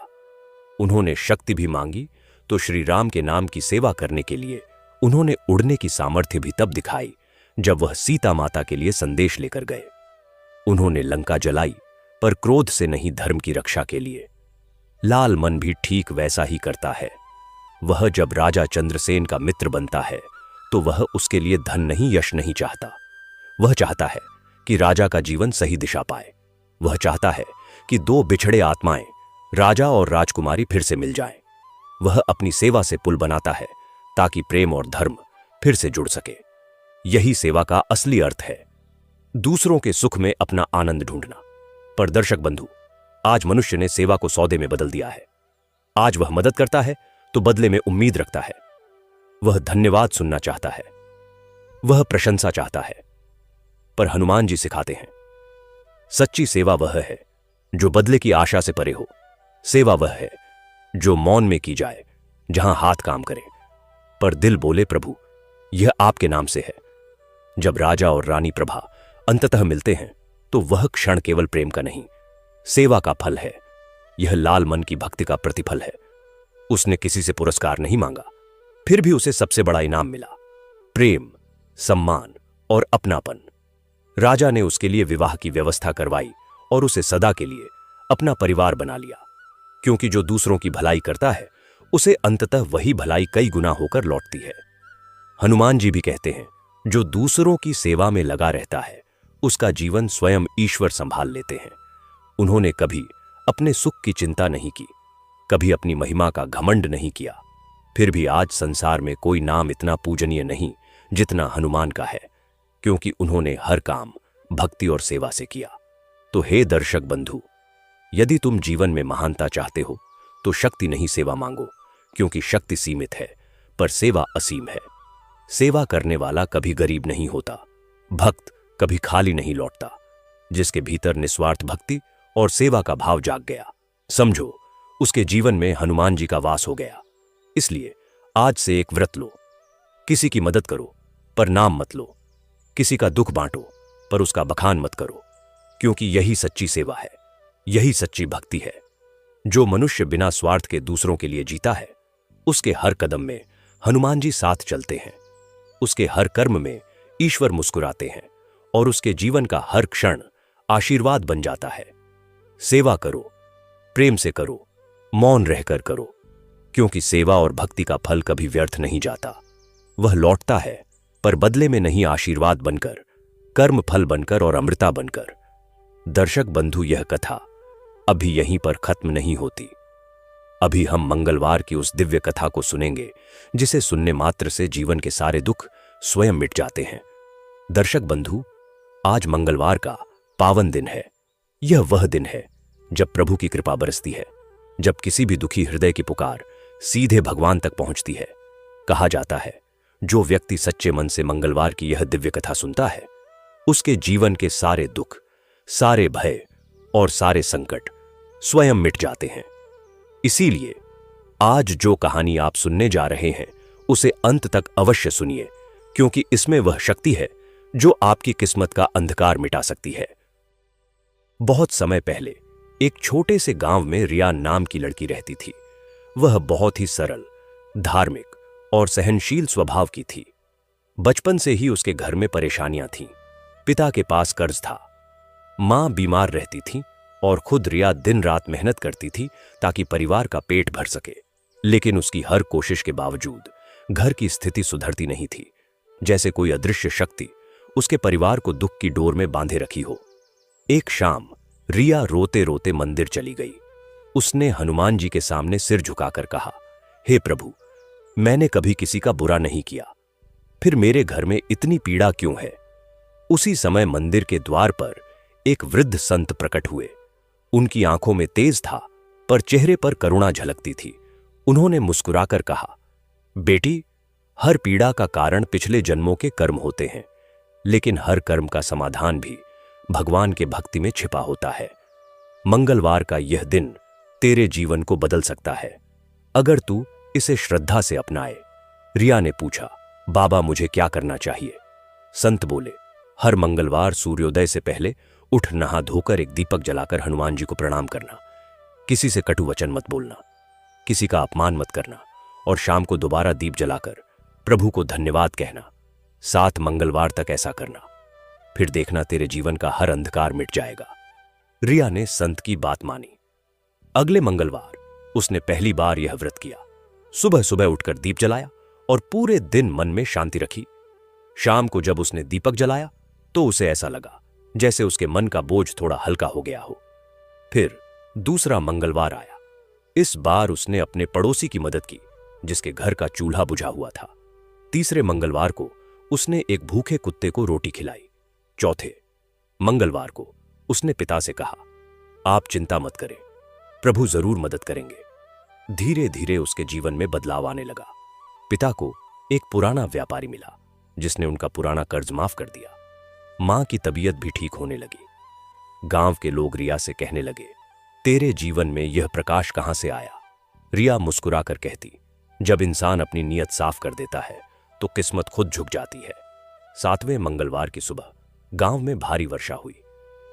उन्होंने शक्ति भी मांगी तो श्री राम के नाम की सेवा करने के लिए उन्होंने उड़ने की सामर्थ्य भी तब दिखाई जब वह सीता माता के लिए संदेश लेकर गए। उन्होंने लंका जलाई पर क्रोध से नहीं, धर्म की रक्षा के लिए। लाल मन भी ठीक वैसा ही करता है। वह जब राजा चंद्रसेन का मित्र बनता है तो वह उसके लिए धन नहीं, यश नहीं चाहता। वह चाहता है कि राजा का जीवन सही दिशा पाए। वह चाहता है कि दो बिछड़े आत्माएं, राजा और राजकुमारी, फिर से मिल जाएं। वह अपनी सेवा से पुल बनाता है ताकि प्रेम और धर्म फिर से जुड़ सके। यही सेवा का असली अर्थ है, दूसरों के सुख में अपना आनंद ढूंढना। पर दर्शक बंधु, आज मनुष्य ने सेवा को सौदे में बदल दिया है। आज वह मदद करता है तो बदले में उम्मीद रखता है। वह धन्यवाद सुनना चाहता है, वह प्रशंसा चाहता है। पर हनुमान जी सिखाते हैं, सच्ची सेवा वह है जो बदले की आशा से परे हो। सेवा वह है जो मौन में की जाए, जहां हाथ काम करे पर दिल बोले, प्रभु यह आपके नाम से है। जब राजा और रानी प्रभा अंततः मिलते हैं तो वह क्षण केवल प्रेम का नहीं, सेवा का फल है। यह लाल मन की भक्ति का प्रतिफल है। उसने किसी से पुरस्कार नहीं मांगा, फिर भी उसे सबसे बड़ा इनाम मिला, प्रेम, सम्मान और अपनापन। राजा ने उसके लिए विवाह की व्यवस्था करवाई और उसे सदा के लिए अपना परिवार बना लिया, क्योंकि जो दूसरों की भलाई करता है उसे अंततः वही भलाई कई गुना होकर लौटती है। हनुमान जी भी कहते हैं, जो दूसरों की सेवा में लगा रहता है उसका जीवन स्वयं ईश्वर संभाल लेते हैं। उन्होंने कभी अपने सुख की चिंता नहीं की, कभी अपनी महिमा का घमंड नहीं किया। फिर भी आज संसार में कोई नाम इतना पूजनीय नहीं जितना हनुमान का है, क्योंकि उन्होंने हर काम भक्ति और सेवा से किया। तो हे दर्शक बंधु, यदि तुम जीवन में महानता चाहते हो तो शक्ति नहीं, सेवा मांगो, क्योंकि शक्ति सीमित है पर सेवा असीम है। सेवा करने वाला कभी गरीब नहीं होता, भक्त कभी खाली नहीं लौटता। जिसके भीतर निस्वार्थ भक्ति और सेवा का भाव जाग गया, समझो उसके जीवन में हनुमान जी का वास हो गया। इसलिए आज से एक व्रत लो, किसी की मदद करो पर नाम मत लो, किसी का दुख बांटो पर उसका बखान मत करो, क्योंकि यही सच्ची सेवा है, यही सच्ची भक्ति है। जो मनुष्य बिना स्वार्थ के दूसरों के लिए जीता है, उसके हर कदम में हनुमान जी साथ चलते हैं। उसके हर कर्म में ईश्वर मुस्कुराते हैं और उसके जीवन का हर क्षण आशीर्वाद बन जाता है। सेवा करो, प्रेम से करो, मौन रहकर करो, क्योंकि सेवा और भक्ति का फल कभी व्यर्थ नहीं जाता। वह लौटता है, पर बदले में नहीं, आशीर्वाद बनकर, कर्म फल बनकर और अमृता बनकर। दर्शक बंधु, यह कथा अभी यहीं पर खत्म नहीं होती। अभी हम मंगलवार की उस दिव्य कथा को सुनेंगे जिसे सुनने मात्र से जीवन के सारे दुख स्वयं मिट जाते हैं। दर्शक बंधु, आज मंगलवार का पावन दिन है। यह वह दिन है जब प्रभु की कृपा बरसती है, जब किसी भी दुखी हृदय की पुकार सीधे भगवान तक पहुंचती है। कहा जाता है, जो व्यक्ति सच्चे मन से मंगलवार की यह दिव्य कथा सुनता है, उसके जीवन के सारे दुख, सारे भय और सारे संकट स्वयं मिट जाते हैं। इसीलिए आज जो कहानी आप सुनने जा रहे हैं उसे अंत तक अवश्य सुनिए, क्योंकि इसमें वह शक्ति है जो आपकी किस्मत का अंधकार मिटा सकती है। बहुत समय पहले एक छोटे से गांव में रिया नाम की लड़की रहती थी। वह बहुत ही सरल, धार्मिक और सहनशील स्वभाव की थी। बचपन से ही उसके घर में परेशानियां थीं। पिता के पास कर्ज था, मां बीमार रहती थी और खुद रिया दिन रात मेहनत करती थी ताकि परिवार का पेट भर सके। लेकिन उसकी हर कोशिश के बावजूद घर की स्थिति सुधरती नहीं थी, जैसे कोई अदृश्य शक्ति उसके परिवार को दुख की डोर में बांधे रखी हो। एक शाम रिया रोते रोते मंदिर चली गई। उसने हनुमान जी के सामने सिर झुकाकर कहा, हे प्रभु, मैंने कभी किसी का बुरा नहीं किया, फिर मेरे घर में इतनी पीड़ा क्यों है? उसी समय मंदिर के द्वार पर एक वृद्ध संत प्रकट हुए। उनकी आंखों में तेज था, पर चेहरे पर करुणा झलकती थी। उन्होंने मुस्कुराकर कहा, बेटी, हर पीड़ा का कारण पिछले जन्मों के कर्म होते हैं, लेकिन हर कर्म का समाधान भी भगवान के भक्ति में छिपा होता है। मंगलवार का यह दिन तेरे जीवन को बदल सकता है, अगर तू इसे श्रद्धा से अपनाए। रिया ने पूछा, बाबा, मुझे क्या करना चाहिए? संत बोले, हर मंगलवार सूर्योदय से पहले उठ, नहा धोकर एक दीपक जलाकर हनुमान जी को प्रणाम करना। किसी से कटु वचन मत बोलना, किसी का अपमान मत करना, और शाम को दोबारा दीप जलाकर प्रभु को धन्यवाद कहना। 7 मंगलवार तक ऐसा करना, फिर देखना तेरे जीवन का हर अंधकार मिट जाएगा। रिया ने संत की बात मानी। अगले मंगलवार उसने पहली बार यह व्रत किया। सुबह सुबह उठकर दीप जलाया और पूरे दिन मन में शांति रखी। शाम को जब उसने दीपक जलाया तो उसे ऐसा लगा जैसे उसके मन का बोझ थोड़ा हल्का हो गया हो। फिर दूसरा मंगलवार आया। इस बार उसने अपने पड़ोसी की मदद की जिसके घर का चूल्हा बुझा हुआ था। तीसरे मंगलवार को उसने एक भूखे कुत्ते को रोटी खिलाई। चौथे मंगलवार को उसने पिता से कहा, आप चिंता मत करें, प्रभु जरूर मदद करेंगे। धीरे धीरे उसके जीवन में बदलाव आने लगा। पिता को एक पुराना व्यापारी मिला जिसने उनका पुराना कर्ज माफ कर दिया। मां की तबीयत भी ठीक होने लगी। गांव के लोग रिया से कहने लगे, तेरे जीवन में यह प्रकाश कहां से आया? रिया मुस्कुराकर कहती, जब इंसान अपनी नीयत साफ कर देता है तो किस्मत खुद झुक जाती है। 7वें मंगलवार की सुबह गांव में भारी वर्षा हुई।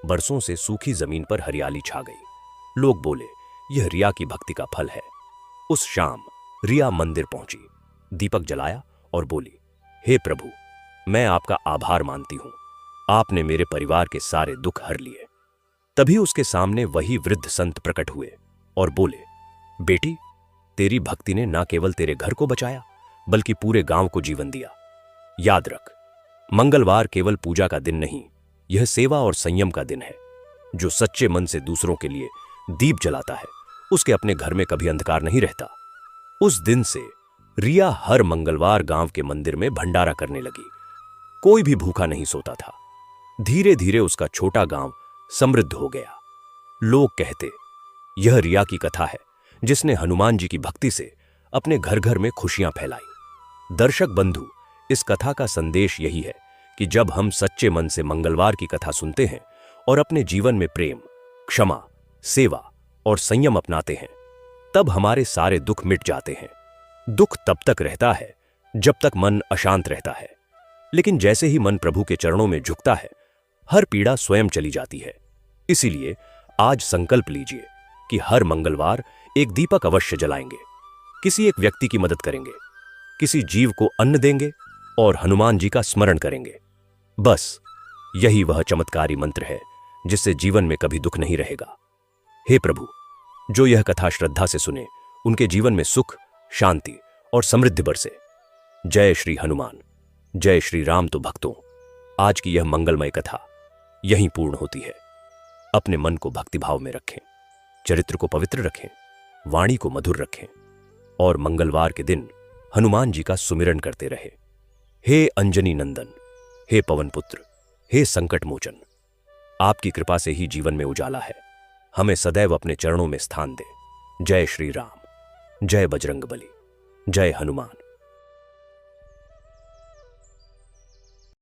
बरसों से सूखी जमीन पर हरियाली छा गई। लोग बोले, यह रिया की भक्ति का फल है। उस शाम रिया मंदिर पहुंची, दीपक जलाया और बोली, हे प्रभु, मैं आपका आभार मानती हूं, आपने मेरे परिवार के सारे दुख हर लिए। तभी उसके सामने वही वृद्ध संत प्रकट हुए और बोले, बेटी, तेरी भक्ति ने न केवल तेरे घर को बचाया बल्कि पूरे गांव को जीवन दिया। याद रख, मंगलवार केवल पूजा का दिन नहीं, यह सेवा और संयम का दिन है। जो सच्चे मन से दूसरों के लिए दीप जलाता है उसके अपने घर में कभी अंधकार नहीं रहता। उस दिन से रिया हर मंगलवार गांव के मंदिर में भंडारा करने लगी। कोई भी भूखा नहीं सोता था। धीरे धीरे उसका छोटा गांव समृद्ध हो गया। लोग कहते, यह रिया की कथा है जिसने हनुमान जी की भक्ति से अपने घर घर में खुशियां फैलाई। दर्शक बंधु, इस कथा का संदेश यही है कि जब हम सच्चे मन से मंगलवार की कथा सुनते हैं और अपने जीवन में प्रेम, क्षमा, सेवा और संयम अपनाते हैं, तब हमारे सारे दुख मिट जाते हैं। दुख तब तक रहता है जब तक मन अशांत रहता है, लेकिन जैसे ही मन प्रभु के चरणों में झुकता है, हर पीड़ा स्वयं चली जाती है। इसीलिए आज संकल्प लीजिए कि हर मंगलवार एक दीपक अवश्य जलाएंगे, किसी एक व्यक्ति की मदद करेंगे, किसी जीव को अन्न देंगे और हनुमान जी का स्मरण करेंगे। बस यही वह चमत्कारी मंत्र है जिससे जीवन में कभी दुख नहीं रहेगा। हे प्रभु, जो यह कथा श्रद्धा से सुने उनके जीवन में सुख, शांति और समृद्धि बरसे। जय श्री हनुमान, जय श्री राम। तो भक्तों, आज की यह मंगलमय कथा यहीं पूर्ण होती है। अपने मन को भक्तिभाव में रखें, चरित्र को पवित्र रखें, वाणी को मधुर रखें और मंगलवार के दिन हनुमान जी का सुमिरन करते रहे। हे अंजनी नंदन, हे पवन पुत्र, हे संकट मोचन, आपकी कृपा से ही जीवन में उजाला है। हमें सदैव अपने चरणों में स्थान दे। जय श्री राम, जय बजरंग बली, जय हनुमान।